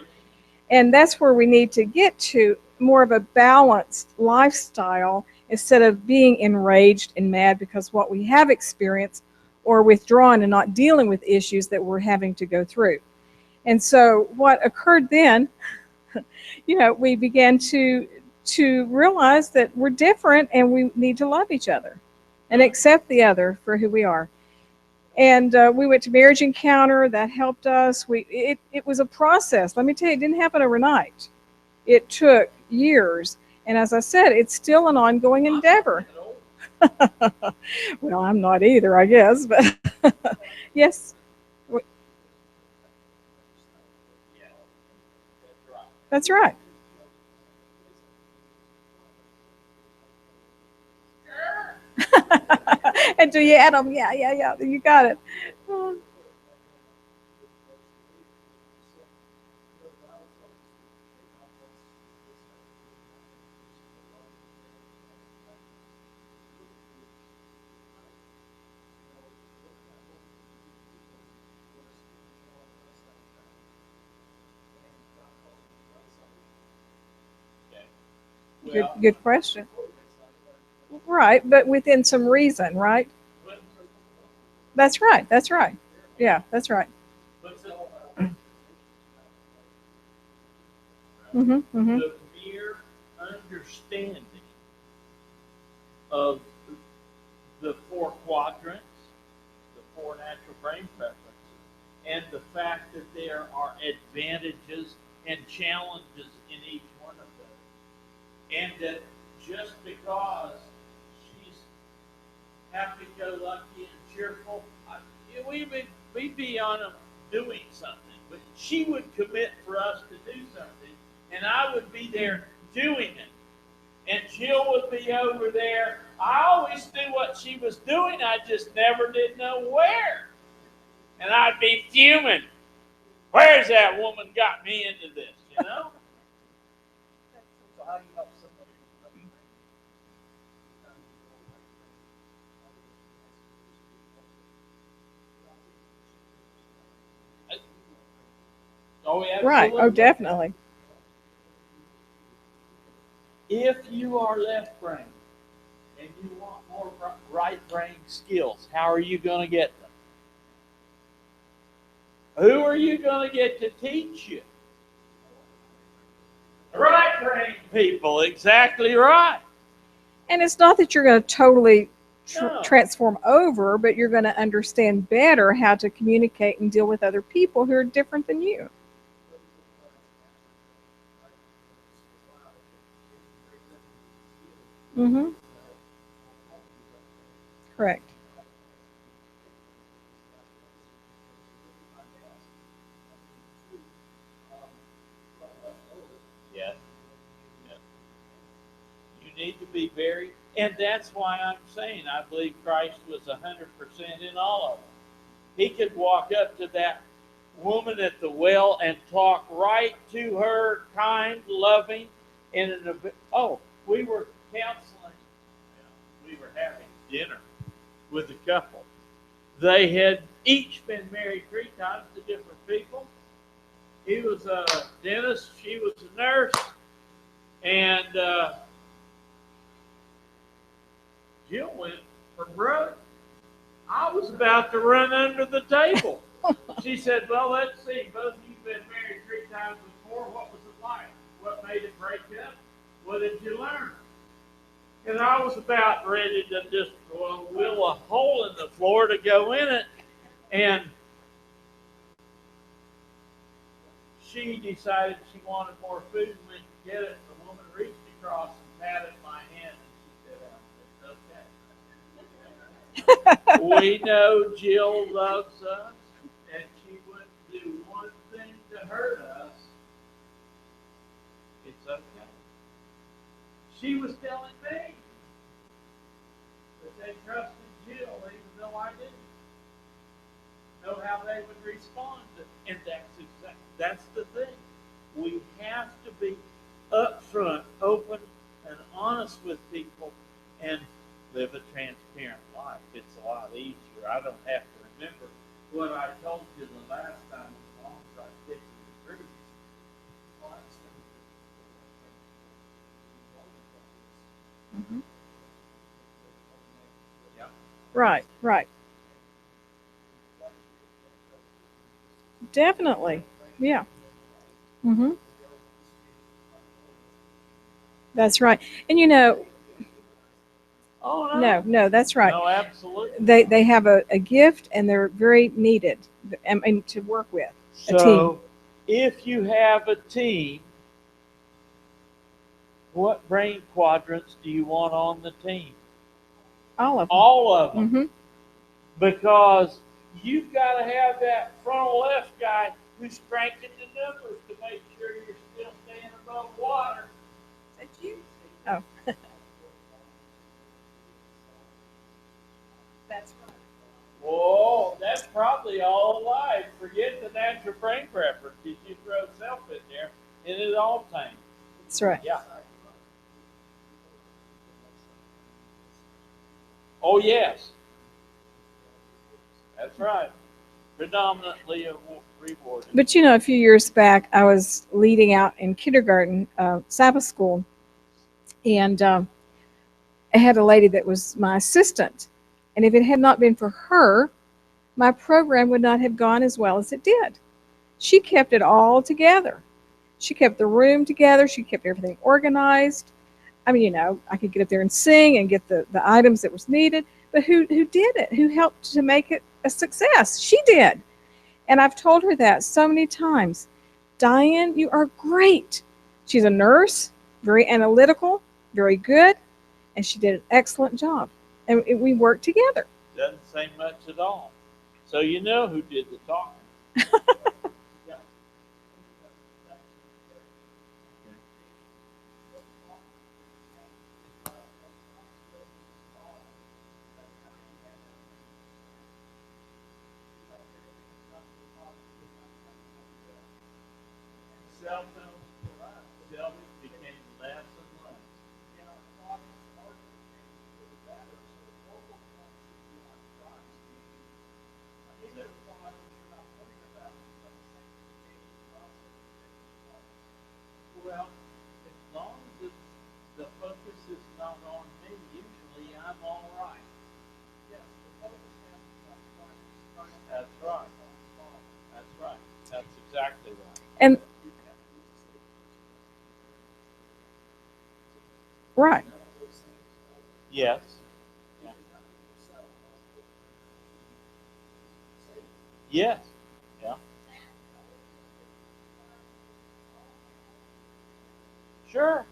And that's where we need to get to more of a balanced lifestyle instead of being enraged and mad because what we have experienced or withdrawn and not dealing with issues that we're having to go through. And so what occurred then, we began to realize that we're different and we need to love each other and accept the other for who we are. And we went to Marriage Encounter. That helped us. It was a process. Let me tell you, it didn't happen overnight. It took years. And as I said, it's still an ongoing endeavor. Well, I'm not either, I guess, but yes, that's right. And do you add them? Yeah, yeah, yeah. You got it. Good question. Right, but within some reason, right? That's right. That's right. Yeah, that's right. Mm-hmm, mm-hmm. The mere understanding of the four quadrants, the four natural brain preferences, and the fact that there are advantages and challenges in each one of them. And that just because she's happy-go-lucky and cheerful, we'd be on them doing something. But she would commit for us to do something, and I would be there doing it. And Jill would be over there. I always knew what she was doing. I just never did know where. And I'd be fuming. Where's that woman got me into this, you know? So how do you help somebody? Oh, yeah. Right. Oh, definitely. If you are left brain and you want more right brain skills, how are you going to get them? Who are you going to get to teach you? Right brain people, exactly right. And it's not that you're going to totally No. transform over, but you're going to understand better how to communicate and deal with other people who are different than you. Mm-hmm. Correct. Yeah. Yeah. You need to be very, and that's why I'm saying I believe Christ was 100% in all of them. He could walk up to that woman at the well and talk right to her, kind, loving, and we were counseling. We were having dinner with a couple. They had each been married 3 times to different people. He was a dentist, she was a nurse, and Jill went for broke. I was about to run under the table. She said, well, let's see. Both of you have been married 3 times before. What was it like? What made it break up? What did you learn? And I was about ready to just will a hole in the floor to go in it. And she decided she wanted more food and went to get it. The woman reached across and patted my hand and she said, it's okay. We know Jill loves us and she wouldn't do one thing to hurt us. It's okay. She was telling me that they trusted Jill even though I didn't know how they would respond to it. And that's the thing. We have to be upfront, open, and honest with people and live a transparent life. It's a lot easier. I don't have to remember what I told you the last time as long as I stick to the truth. Mm-hmm. Yeah. Right, right. Definitely. Yeah. Mm-hmm. That's right. And Oh, no. No, that's right. No, absolutely. They have a gift, and they're very needed, and to work with. A So, if you have a team, what brain quadrants do you want on the team? All of them. All of them. Mm-hmm. Because you've got to have that frontal left guy who's cranking the numbers to make sure you're still staying above water. Is that you? Oh. That's right. Whoa, that's probably all alive. Forget the natural brain preference. Did you throw self in there? And it all time. That's right. Yeah. Oh, yes. That's right. Predominantly rewarded. But you know, a few years back, I was leading out in kindergarten, Sabbath school, and I had a lady that was my assistant. And if it had not been for her, my program would not have gone as well as it did. She kept it all together. She kept the room together. She kept everything organized. I mean, you know, I could get up there and sing and get the items that was needed, but who did it? Who helped to make it a success? She did. And I've told her that so many times. Diane, you are great. She's a nurse, very analytical, very good, and she did an excellent job. And we worked together. Doesn't say much at all. So you know who did the talking. Self became less and less. Well, as long as the focus is not on me, usually I'm all right. That's right. That's right. That's exactly right. And right. Yes. Yeah. Yes. Yeah. Sure.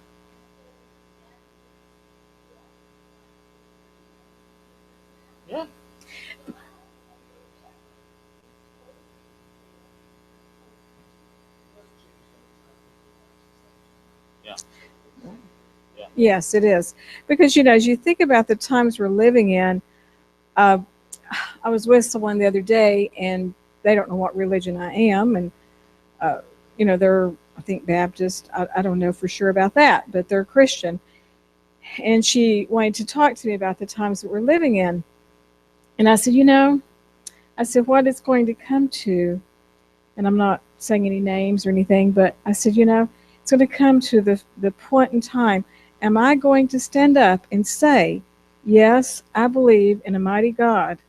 Yeah. Yeah. Yeah. Yes, it is. Because, you know, as you think about the times we're living in, uh, I was with someone the other day, and they don't know what religion I am. And, you know, they're, I think, Baptist. I don't know for sure about that, but they're Christian. And she wanted to talk to me about the times that we're living in. And I said, you know, I said, what it's going to come to, and I'm not saying any names or anything, but I said, you know, it's going to come to the point in time. Am I going to stand up and say, yes, I believe in a mighty God.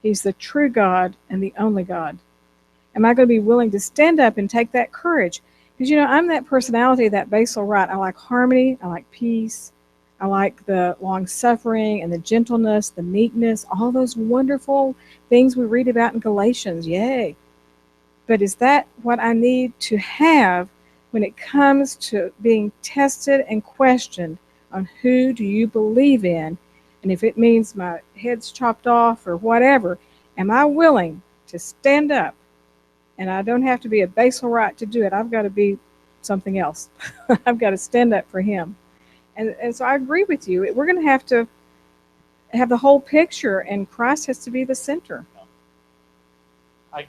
He's the true God and the only God. Am I going to be willing to stand up and take that courage? Because, you know, I'm that personality, that basal right. I like harmony. I like peace. I like the long suffering and the gentleness, the meekness, all those wonderful things we read about in Galatians. Yay. But is that what I need to have when it comes to being tested and questioned on who do you believe in? And if it means my head's chopped off or whatever, am I willing to stand up? And I don't have to be a basal right to do it. I've got to be something else. I've got to stand up for him. And so I agree with you. We're going to have the whole picture, and Christ has to be the center. I,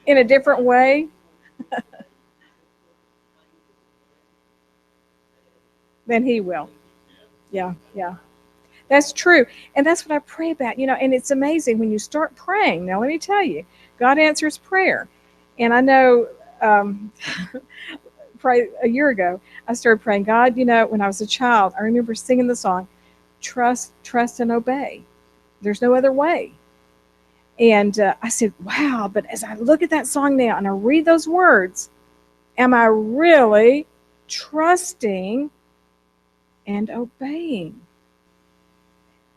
In a different way. Then he will. Yeah, yeah. That's true. And that's what I pray about, you know, and it's amazing when you start praying. Now, let me tell you, God answers prayer. And I know probably a year ago, I started praying, God, you know, when I was a child, I remember singing the song, trust, and obey. There's no other way. And I said, wow, but as I look at that song now and I read those words, am I really trusting and obeying?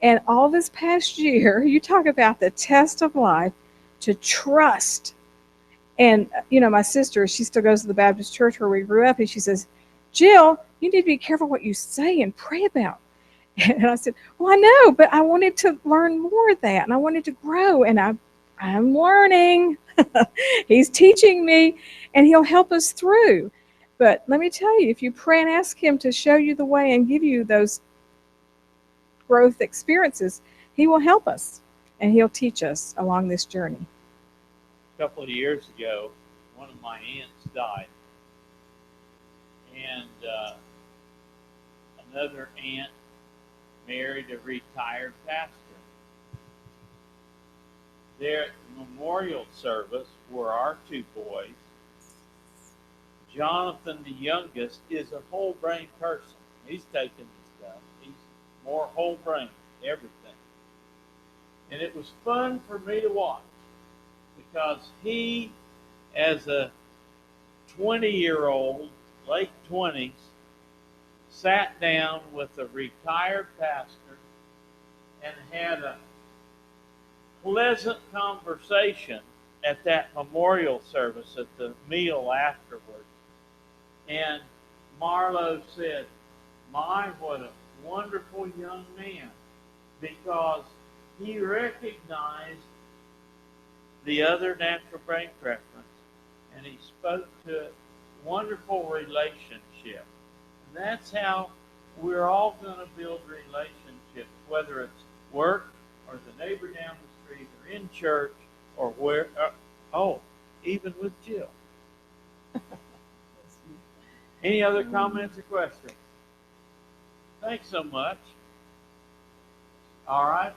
And all this past year, you talk about the test of life, to trust. And, my sister, she still goes to the Baptist church where we grew up, and she says, Jill, you need to be careful what you say and pray about. And I said, well, I know, but I wanted to learn more of that, and I wanted to grow, and I'm learning. He's teaching me, and he'll help us through. But let me tell you, if you pray and ask him to show you the way and give you those growth experiences, he will help us, and he'll teach us along this journey. A couple of years ago, one of my aunts died. And another aunt married a retired pastor. Their memorial service were our two boys. Jonathan, the youngest, is a whole brain person. He's taking the stuff. He's more whole brain, everything. And it was fun for me to watch, because he, as a 20-year-old, late 20s, sat down with a retired pastor and had a pleasant conversation at that memorial service, at the meal afterwards. And Marlo said, my, what a wonderful young man, because he recognized the other natural brain preference, and he spoke to a wonderful relationship. And that's how we're all going to build relationships, whether it's work or the neighbor down the street or in church or where, even with Jill. Any other comments or questions? Thanks so much. All right.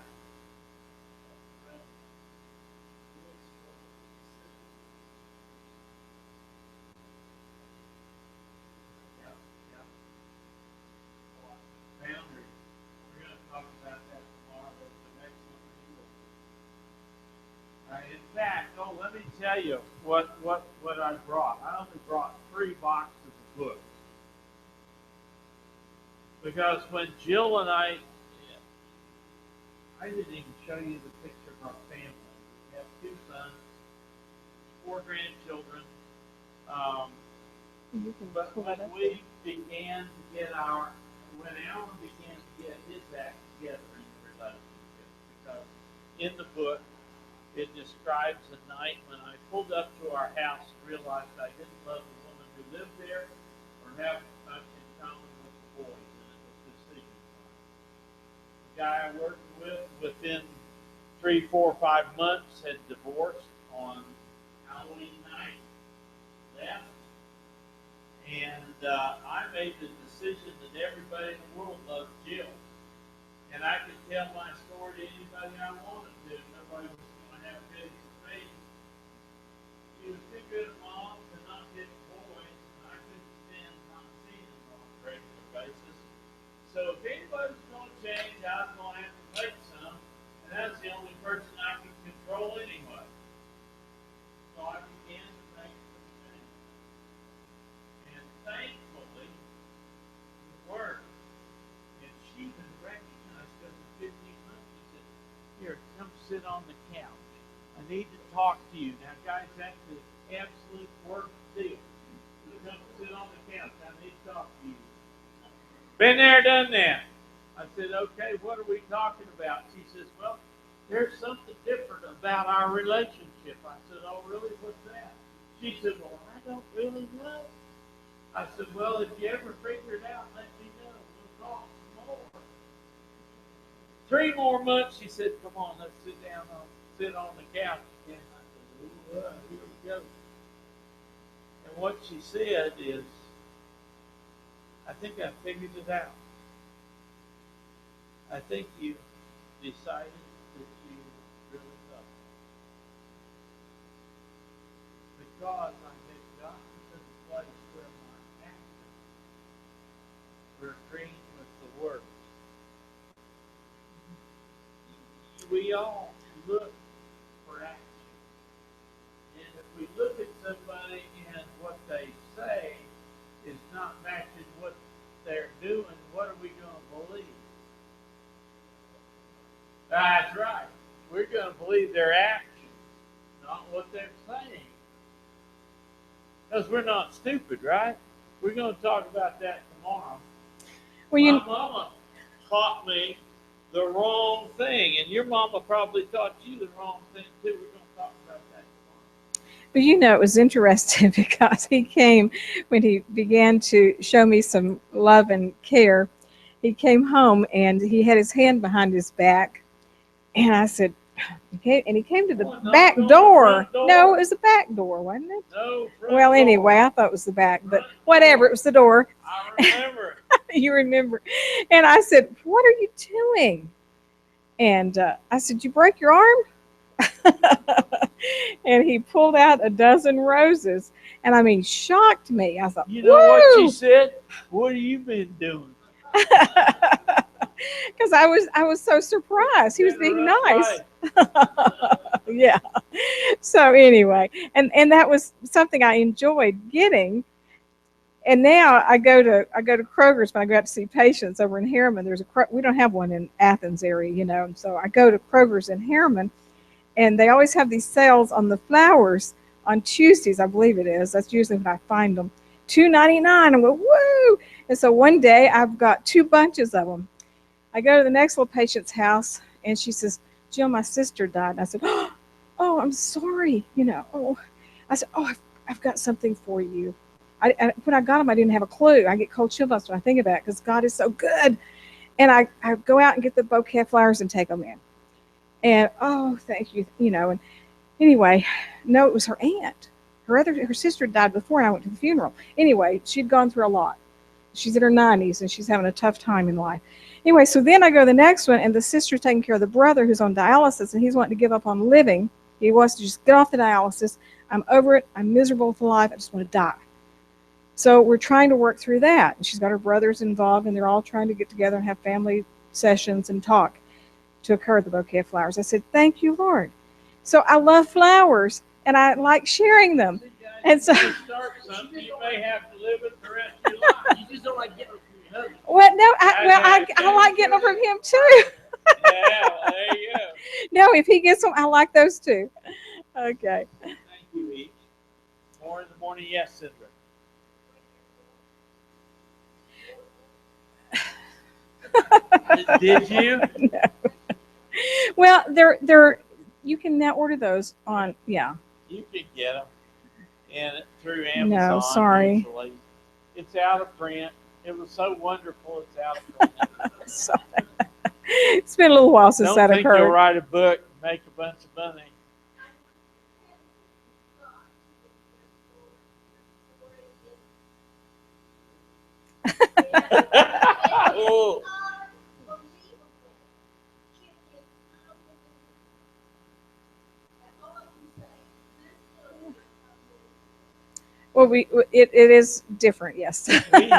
In fact, let me tell you what I brought. I only brought 3 boxes of books. Because when Jill and I didn't even show you the picture of our family. We have 2 sons, 4 grandchildren. But when we began to get when Alan began to get his act together in the relationship, because in the book, it describes a night when I pulled up to our house and realized I didn't love the woman who lived there or have much in common with the boys, and it was decision time. The guy I worked with, within 3, 4, 5 months, had divorced on Halloween night, left, and I made the decision that everybody in the world loved Jill, and I could tell my story to anybody I wanted to. Nobody was have pity for me. She was too good a mom to not get boys, and I couldn't stand not seeing them on a regular basis. So if anybody's going to change, I was going to have to make some, and that's the only person I could control anyway. So I began to make some changes. And thankfully, it worked. And she even recognized after 15 months, she said, here, come sit on the couch. I need to talk to you. Now, guys, that's the absolute worst deal. You come sit on the couch. I need to talk to you. Been there, done that. I said, okay, what are we talking about? She says, well, there's something different about our relationship. I said, oh, really? What's that? She said, well, I don't really know. I said, well, if you ever figure it out, let me know. We'll talk some more. 3 more months, she said, come on, let's sit on the couch again. I said, ooh, here we go. And what she said is, I think I figured it out. I think you decided that you really love me. Because I had gotten to the place where my actions were agreeing with the words. we all look for action. And if we look at somebody and what they say is not matching what they're doing, what are we going to believe? That's right. We're going to believe their actions, not what they're saying. Because we're not stupid, right? We're going to talk about that tomorrow. Well, you, My mama taught me the wrong thing, and your mama probably taught you the wrong thing too. We're going to talk about that tomorrow. but you know, it was interesting because he came when he began to show me some love and care. He came home and he had his hand behind his back, and I said, okay, and he came to the Oh, no, back no, door. front door. No, it was the back door, wasn't it? No, front Well, door. anyway, I thought it was the back, but Front whatever, door. it was the door. I remember. You remember. And I said, what are you doing? And I said, you break your arm? And he pulled out a dozen roses. And I mean, shocked me. I thought, You know what woo! she said? What have you been doing? Because I was so surprised. He was being nice. Yeah. So anyway, and that was something I enjoyed getting. And now I go to Kroger's when I go out to see patients over in Harriman. We don't have one in Athens area, you know. And so I go to Kroger's in Harriman, and they always have these sales on the flowers on Tuesdays, I believe it is. That's usually when I find them. $2.99. I go, woo! And so one day I've got 2 bunches of them. I go to the next little patient's house, and she says, Jill, my sister died. And I said, oh, I'm sorry. You know, oh. I said, oh, I've got something for you. When I got them, I didn't have a clue. I get cold chill bumps when I think about it because God is so good. And I go out and get the bouquet of flowers and take them in. And, oh, thank you. You know, and anyway, no, it was her aunt. Her sister died before, and I went to the funeral. Anyway, she'd gone through a lot. She's in her 90s, and she's having a tough time in life. Anyway, so then I go to the next one, and the sister's taking care of the brother who's on dialysis, and he's wanting to give up on living. He wants to just get off the dialysis. I'm over it. I'm miserable with life. I just want to die. So we're trying to work through that. And she's got her brothers involved, and they're all trying to get together and have family sessions and talk to occur the bouquet of flowers. I said, thank you, Lord. So I love flowers, and I like sharing them. And so, you start something, you may have to live it the rest of your life. You just don't like getting from your husband. well, no, I like getting them from him too. Yeah, there you go. No, if he gets them, I like those too. Okay. Thank you, each. More in the morning, yes, Cinder. Did you? No. Well, they're you can now order those on, yeah. You can get them and through Amazon. No, sorry. Usually. It's out of print. It was so wonderful. It's out of print. So, it's been a little while since Don't that think you'll occurred. write a book and make a bunch of money. Oh, Well, it is different, yes. we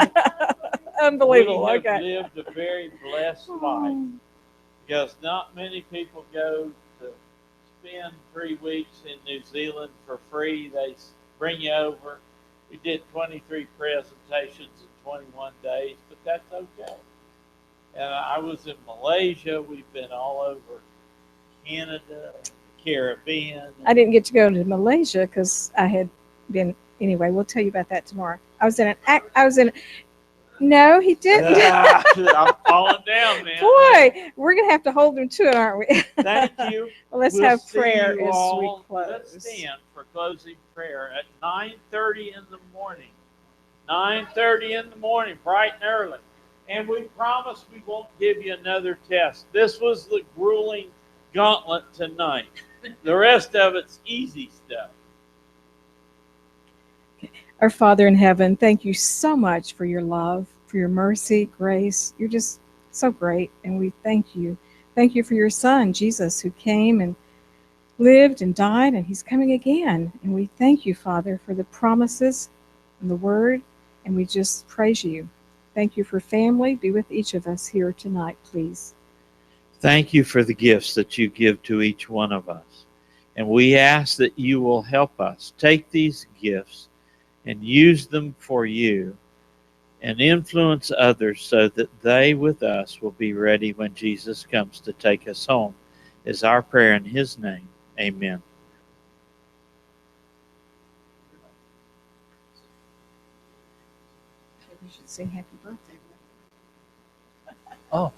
Unbelievable. have Okay. lived a very blessed life because not many people go to spend 3 weeks in New Zealand for free. They bring you over. We did 23 presentations in 21 days, but that's okay. And I was in Malaysia. We've been all over Canada, Caribbean. I didn't get to go to Malaysia because I had been. Anyway, we'll tell you about that tomorrow. No, he didn't. I'm falling down now. Boy, we're gonna have to hold him to it, aren't we? Thank you. Well, let's We'll have see prayer you as all. we close. Let's stand for closing prayer at 9:30 in the morning. 9:30 in the morning, bright and early. And we promise we won't give you another test. This was the grueling gauntlet tonight. The rest of it's easy stuff. Our Father in heaven, thank you so much for your love, for your mercy, grace. You're just so great, and we thank you. Thank you for your Son, Jesus, who came and lived and died, and he's coming again. And we thank you, Father, for the promises and the word, and we just praise you. Thank you for family. Be with each of us here tonight, please. Thank you for the gifts that you give to each one of us. And we ask that you will help us take these gifts and use them for you and influence others so that they with us will be ready when Jesus comes to take us home, is our prayer in his name. Amen. We should sing happy birthday. Oh.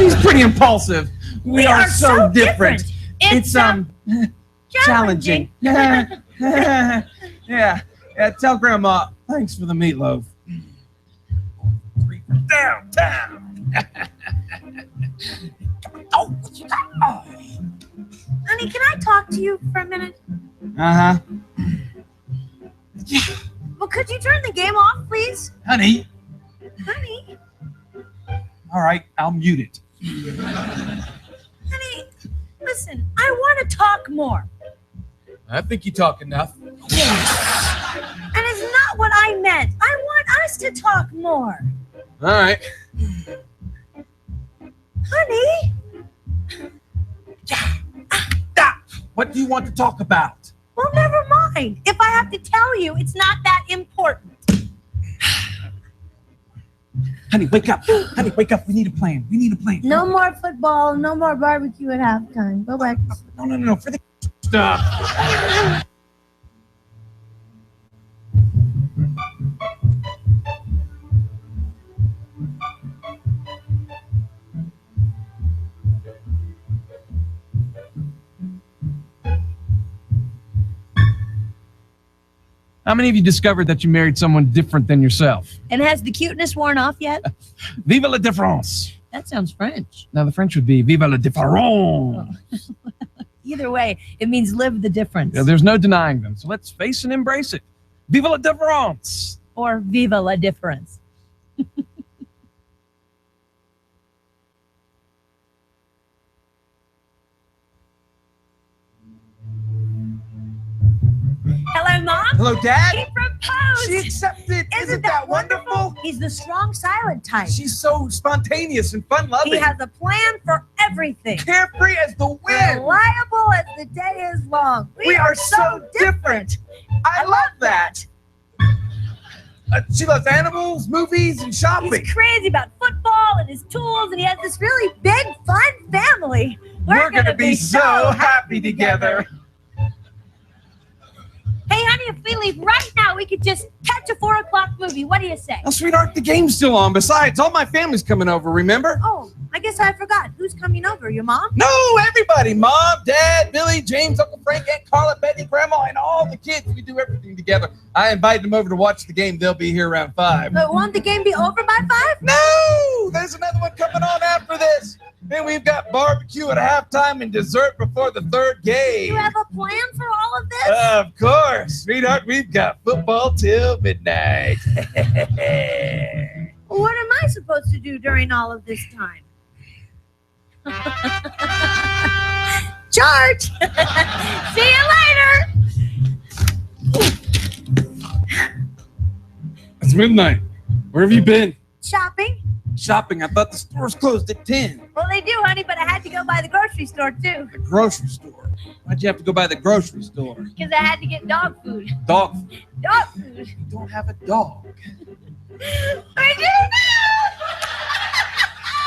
She's pretty impulsive. We are so different. It's challenging. Yeah. Tell Grandma thanks for the meatloaf. Downtown. Oh, Honey, can I talk to you for a minute? uh-huh. Well, could you turn the game off, please? Honey. Honey, All right, I'll mute it. honey, listen, I want to talk more. I think you talk enough. And it's not what I meant. I want us to talk more. All right. Honey, What do you want to talk about? well, never mind. If I have to tell you, it's not that important. Honey, wake up. Honey, wake up. We need a plan. We need a plan. No more football, no more barbecue at halftime. Go back. No. For the stuff. How many of you discovered that you married someone different than yourself? And has the cuteness worn off yet? Vive la différence. That sounds French. Now the French would be vive la différence. Either way, it means live the difference. Yeah, there's no denying them. So let's face and embrace it. Vive la différence. Or viva la difference. Hello, Mom. Hello, Dad. He proposed. She accepted. Isn't that wonderful? He's the strong, silent type. She's so spontaneous and fun-loving. He has a plan for everything. Carefree as the wind. Reliable as the day is long. We are so different. I love that. She loves animals, movies, and shopping. He's crazy about football and his tools, and he has this really big, fun family. We're gonna be so happy together. Hey, honey, if we leave right now, we could just catch a 4 o'clock movie. What do you say? Oh, sweetheart, the game's still on. Besides, all my family's coming over, remember? Oh, I guess I forgot. Who's coming over? Your mom? No, everybody. Mom, Dad, Billy, James, Uncle Frank, Aunt Carla, Betty, Grandma, and all the kids. We do everything together. I invited them over to watch the game. They'll be here around 5. But won't the game be over by 5? No! There's another one coming on after this. Then we've got barbecue at halftime and dessert before the third game. You have a plan for all of this? Of course, sweetheart. We've got football till midnight. What am I supposed to do during all of this time? Charge! See you later! It's midnight. Where have you been? Shopping? Shopping. I thought the store's closed at 10. Well, they do, honey, but I had to go by the grocery store, too. The grocery store. Why'd you have to go by the grocery store? Because I had to get dog food. Dog food. Dog food. You don't have a dog. I do now!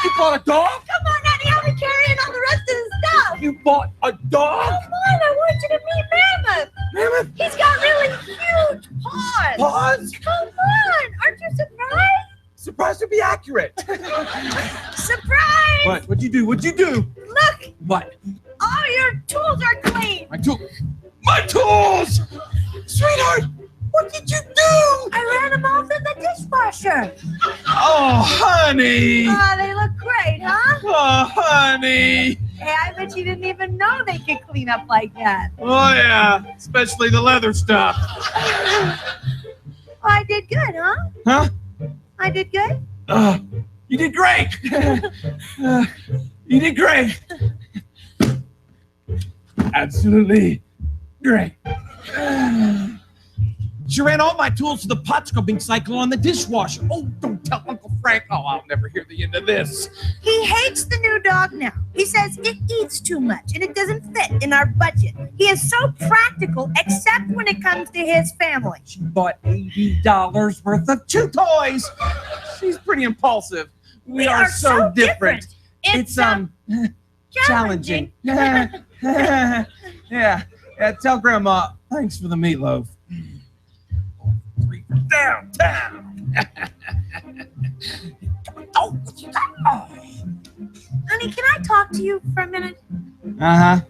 You bought a dog? Come on, honey, I'll be carrying all the rest of the stuff. You bought a dog? Come on, I want you to meet Mammoth. Mammoth? He's got really huge paws. Paws? Come on, aren't you surprised? Surprised to be accurate. Surprise! What? What'd you do? What'd you do? Look, What? all your tools are clean. My tools! Sweetheart, what did you do? I ran them off in the dishwasher. Oh, honey. Oh, they look great, huh? Oh, honey. Hey, I bet you didn't even know they could clean up like that. Oh, yeah. Especially the leather stuff. Oh, I did good, huh? Huh? I did good? You did great. You did great. Absolutely great. She ran all my tools to the pot scrubbing cycle on the dishwasher. Oh, don't tell Uncle Frank. Oh, I'll never hear the end of this. He hates the new dog now. He says it eats too much and it doesn't fit in our budget. He is so practical, except when it comes to his family. She bought $80 worth of chew toys. She's pretty impulsive. We are so different. It's challenging. Yeah. Tell Grandma thanks for the meatloaf. Downtown. Oh, honey, can I talk to you for a minute? Uh-huh.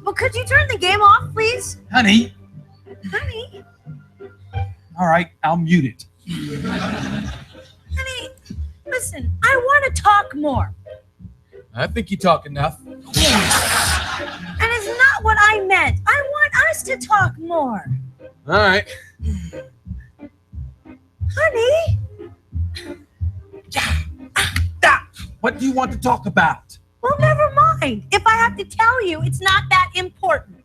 Well, could you turn the game off, please? Honey. Honey, All right, I'll mute it. honey, listen, I want to talk more. I think you talk enough. And it's not what I meant. I want us to talk more. All right. Honey, What do you want to talk about? well, never mind. If I have to tell you, it's not that important.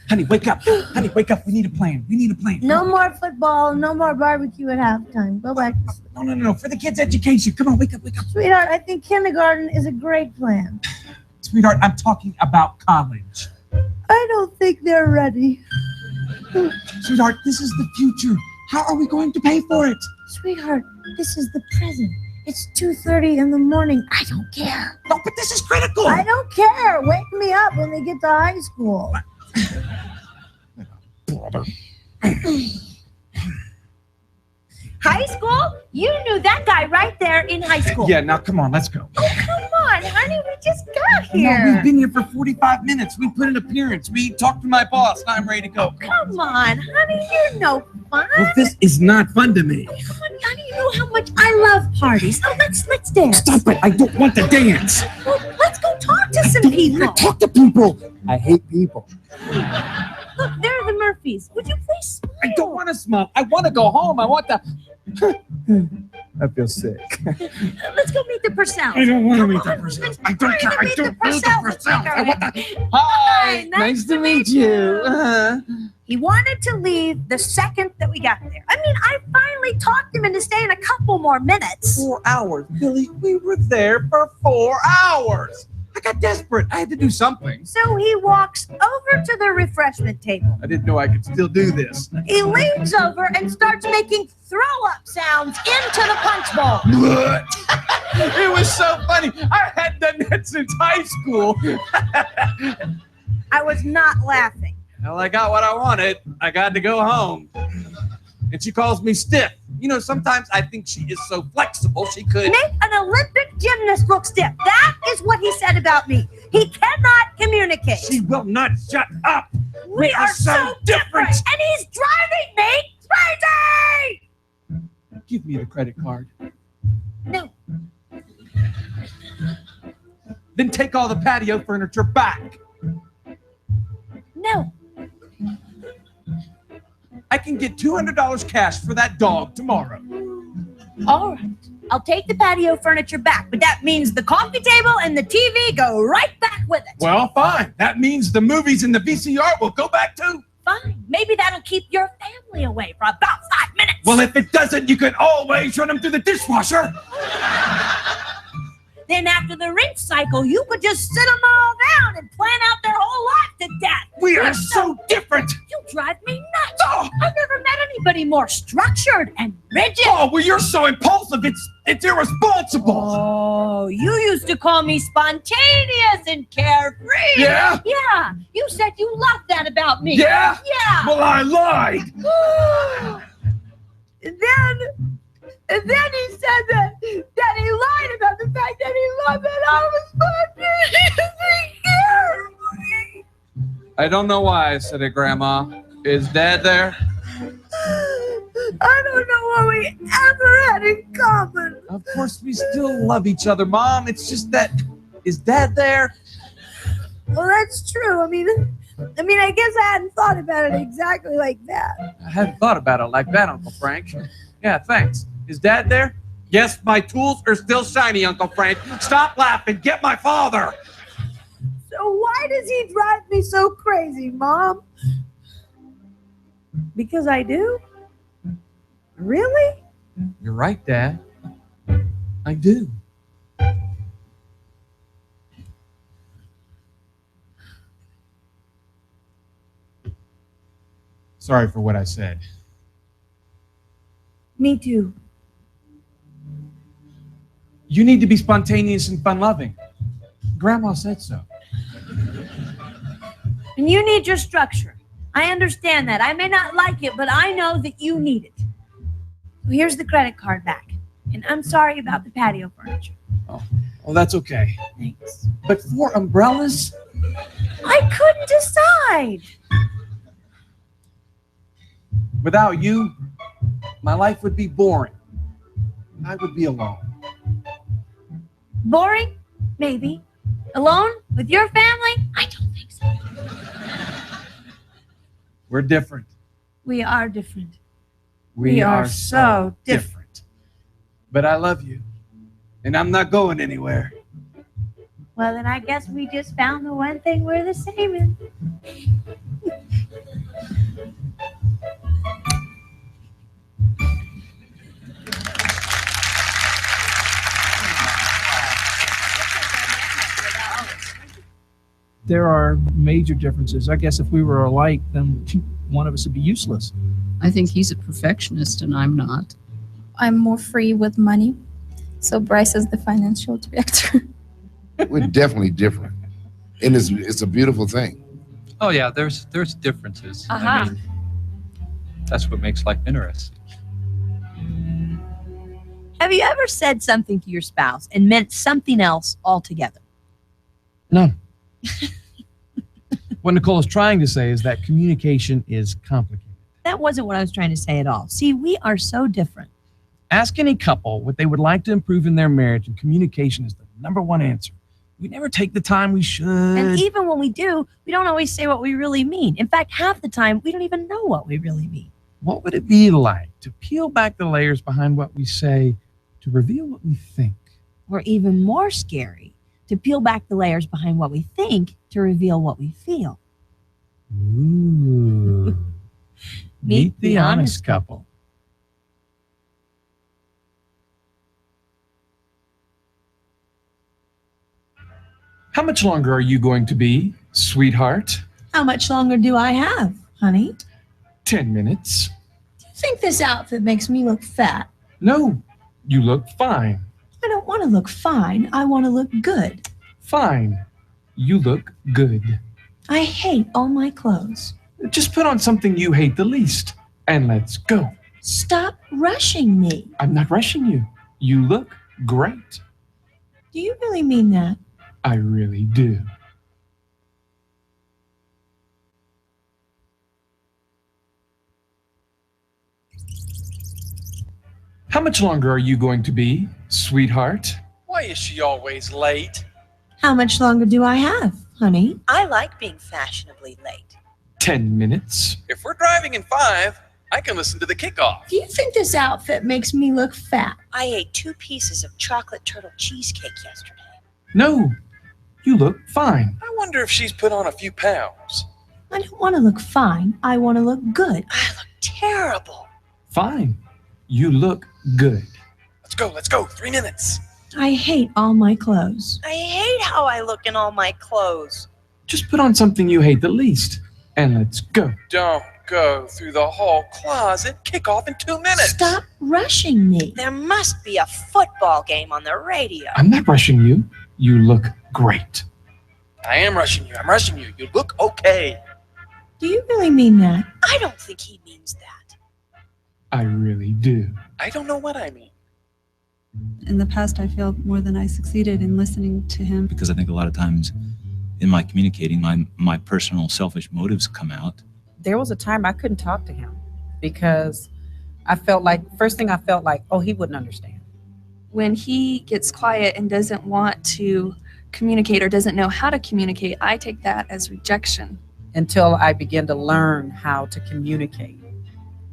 Honey, wake up. Honey, wake up. We need a plan. We need a plan. No more football, no more barbecue at halftime. Go back to sleep. No. For the kids' education. Come on, wake up. Sweetheart, I think kindergarten is a great plan. Sweetheart, I'm talking about college. I don't think they're ready. Sweetheart, this is the future. How are we going to pay for it? Sweetheart, this is the present. It's 2:30 in the morning. I don't care. No, but this is critical. I don't care. Wake me up when they get to high school. Brother. High school? You knew that guy right there in high school. Yeah, now come on, let's go. Oh, come on, honey. We just got No, here. we've been here for 45 minutes. We put an appearance. We talked to my boss. Now I'm ready to go. Come on, honey. You're no fun. Well, this is not fun to me. Honey, you know how much I love parties. Oh, let's dance. Stop it. I don't want to dance. Well, let's go talk to some Don't people. want to talk to people. I hate people. Look, there are the Murphys. Would you please smile? I don't want to smile. I want to go home. I want to. I feel sick. Let's go meet the Purcells. I don't want to Come meet the on, Purcells. let's I don't try care. to I meet don't the need the Purcells. Purcells. I want to. Hi, Hi. nice to meet you. He wanted to leave the second that we got there. I mean, I finally talked him into staying a couple more minutes. 4 hours. Billy, we were there for 4 hours. I got desperate. I had to do something. So he walks over to the refreshment table. I didn't know I could still do this. He leans over and starts making throw-up sounds into the punch bowl. It was so funny. I hadn't done that since high school. I was not laughing. Well, I got what I wanted. I got to go home. And she calls me stiff. You know, sometimes I think she is so flexible she could. Make an Olympic gymnast look stiff. That is what he said about me. He cannot communicate. She will not shut up. We are so different. And he's driving me crazy. Give me the credit card. No. Then take all the patio furniture back. No. I can get $200 cash for that dog tomorrow. All right. I'll take the patio furniture back, but that means the coffee table and the TV go right back with it. Well, fine. That means the movies and the VCR will go back too. Fine. Maybe that'll keep your family away for about 5 minutes. Well, if it doesn't, you can always run them through the dishwasher. Then after the rinse cycle, you could just sit them all down and plan out their whole life to death. We are so different. You drive me nuts. Oh, I've never met anybody more structured and rigid. oh well, you're so impulsive. It's irresponsible. Oh, you used to call me spontaneous and carefree. Yeah? Yeah. You said you loved that about me. Yeah? Yeah. Well, I lied. And then he said that he lied about the fact that he loved that I was spontaneous and carefree. I don't know why I said it, Grandma. Is Dad there? I don't know what we ever had in common. Of course, we still love each other, Mom. It's just that. Is Dad there? Well, that's true. I mean, I guess I hadn't thought about it exactly like that. I hadn't thought about it like that, Uncle Frank. Yeah, thanks. Is Dad there? Yes, my tools are still shiny, Uncle Frank. Stop laughing. Get my father. So why does he drive me so crazy, Mom? Because I do? Really? You're right, Dad. I do. Sorry for what I said. Me too. You need to be spontaneous and fun-loving. Grandma said so. And you need your structure. I understand that. I may not like it, but I know that you need it. So here's the credit card back. And I'm sorry about the patio furniture. Oh, that's okay. Thanks. But 4 umbrellas? I couldn't decide. Without you, my life would be boring. I would be alone. Boring? Maybe. Alone? With your family? I don't think so. We're different. We are different. We are so different. But I love you. And I'm not going anywhere. Well, then I guess we just found the one thing we're the same in. There are major differences. I guess if we were alike, then one of us would be useless. I think he's a perfectionist and I'm not. I'm more free with money. So Bryce is the financial director. We're definitely different, and it's a beautiful thing. Oh yeah, there's differences. Uh-huh. I mean, that's what makes life interesting. Have you ever said something to your spouse and meant something else altogether? No. What Nicole is trying to say is that communication is complicated. That wasn't what I was trying to say at all. See, we are so different. Ask any couple what they would like to improve in their marriage, and communication is the #1 answer. We never take the time we should. And even when we do, we don't always say what we really mean. In fact, half the time, we don't even know what we really mean. What would it be like to peel back the layers behind what we say to reveal what we think? Or even more scary, to peel back the layers behind what we think to reveal what we feel. Ooh. Meet the honest couple. How much longer are you going to be, sweetheart? How much longer do I have, honey? 10 minutes. Do you think this outfit makes me look fat? No, you look fine. I don't want to look fine. I want to look good. Fine. You look good. I hate all my clothes. Just put on something you hate the least, and let's go. Stop rushing me. I'm not rushing you. You look great. Do you really mean that? I really do. How much longer are you going to be, sweetheart? Why is she always late? How much longer do I have, honey? I like being fashionably late. 10 minutes. If we're driving in 5, I can listen to the kickoff. Do you think this outfit makes me look fat? I ate 2 pieces of chocolate turtle cheesecake yesterday. No, you look fine. I wonder if she's put on a few pounds. I don't want to look fine. I want to look good. I look terrible. Fine. You look good. Let's go. 3 minutes. I hate all my clothes. I hate how I look in all my clothes. Just put on something you hate the least, and let's go. Don't go through the whole closet. Kickoff in 2 minutes. Stop rushing me. There must be a football game on the radio. I'm not rushing you. You look great. I am rushing you. I'm rushing you. You look okay. Do you really mean that? I don't think he means that. I really do. I don't know what I mean. In the past, I failed more than I succeeded in listening to him. Because I think a lot of times in my communicating, my personal selfish motives come out. There was a time I couldn't talk to him because I felt like, first thing I felt like, oh, he wouldn't understand. When he gets quiet and doesn't want to communicate or doesn't know how to communicate, I take that as rejection. Until I began to learn how to communicate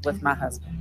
with my husband.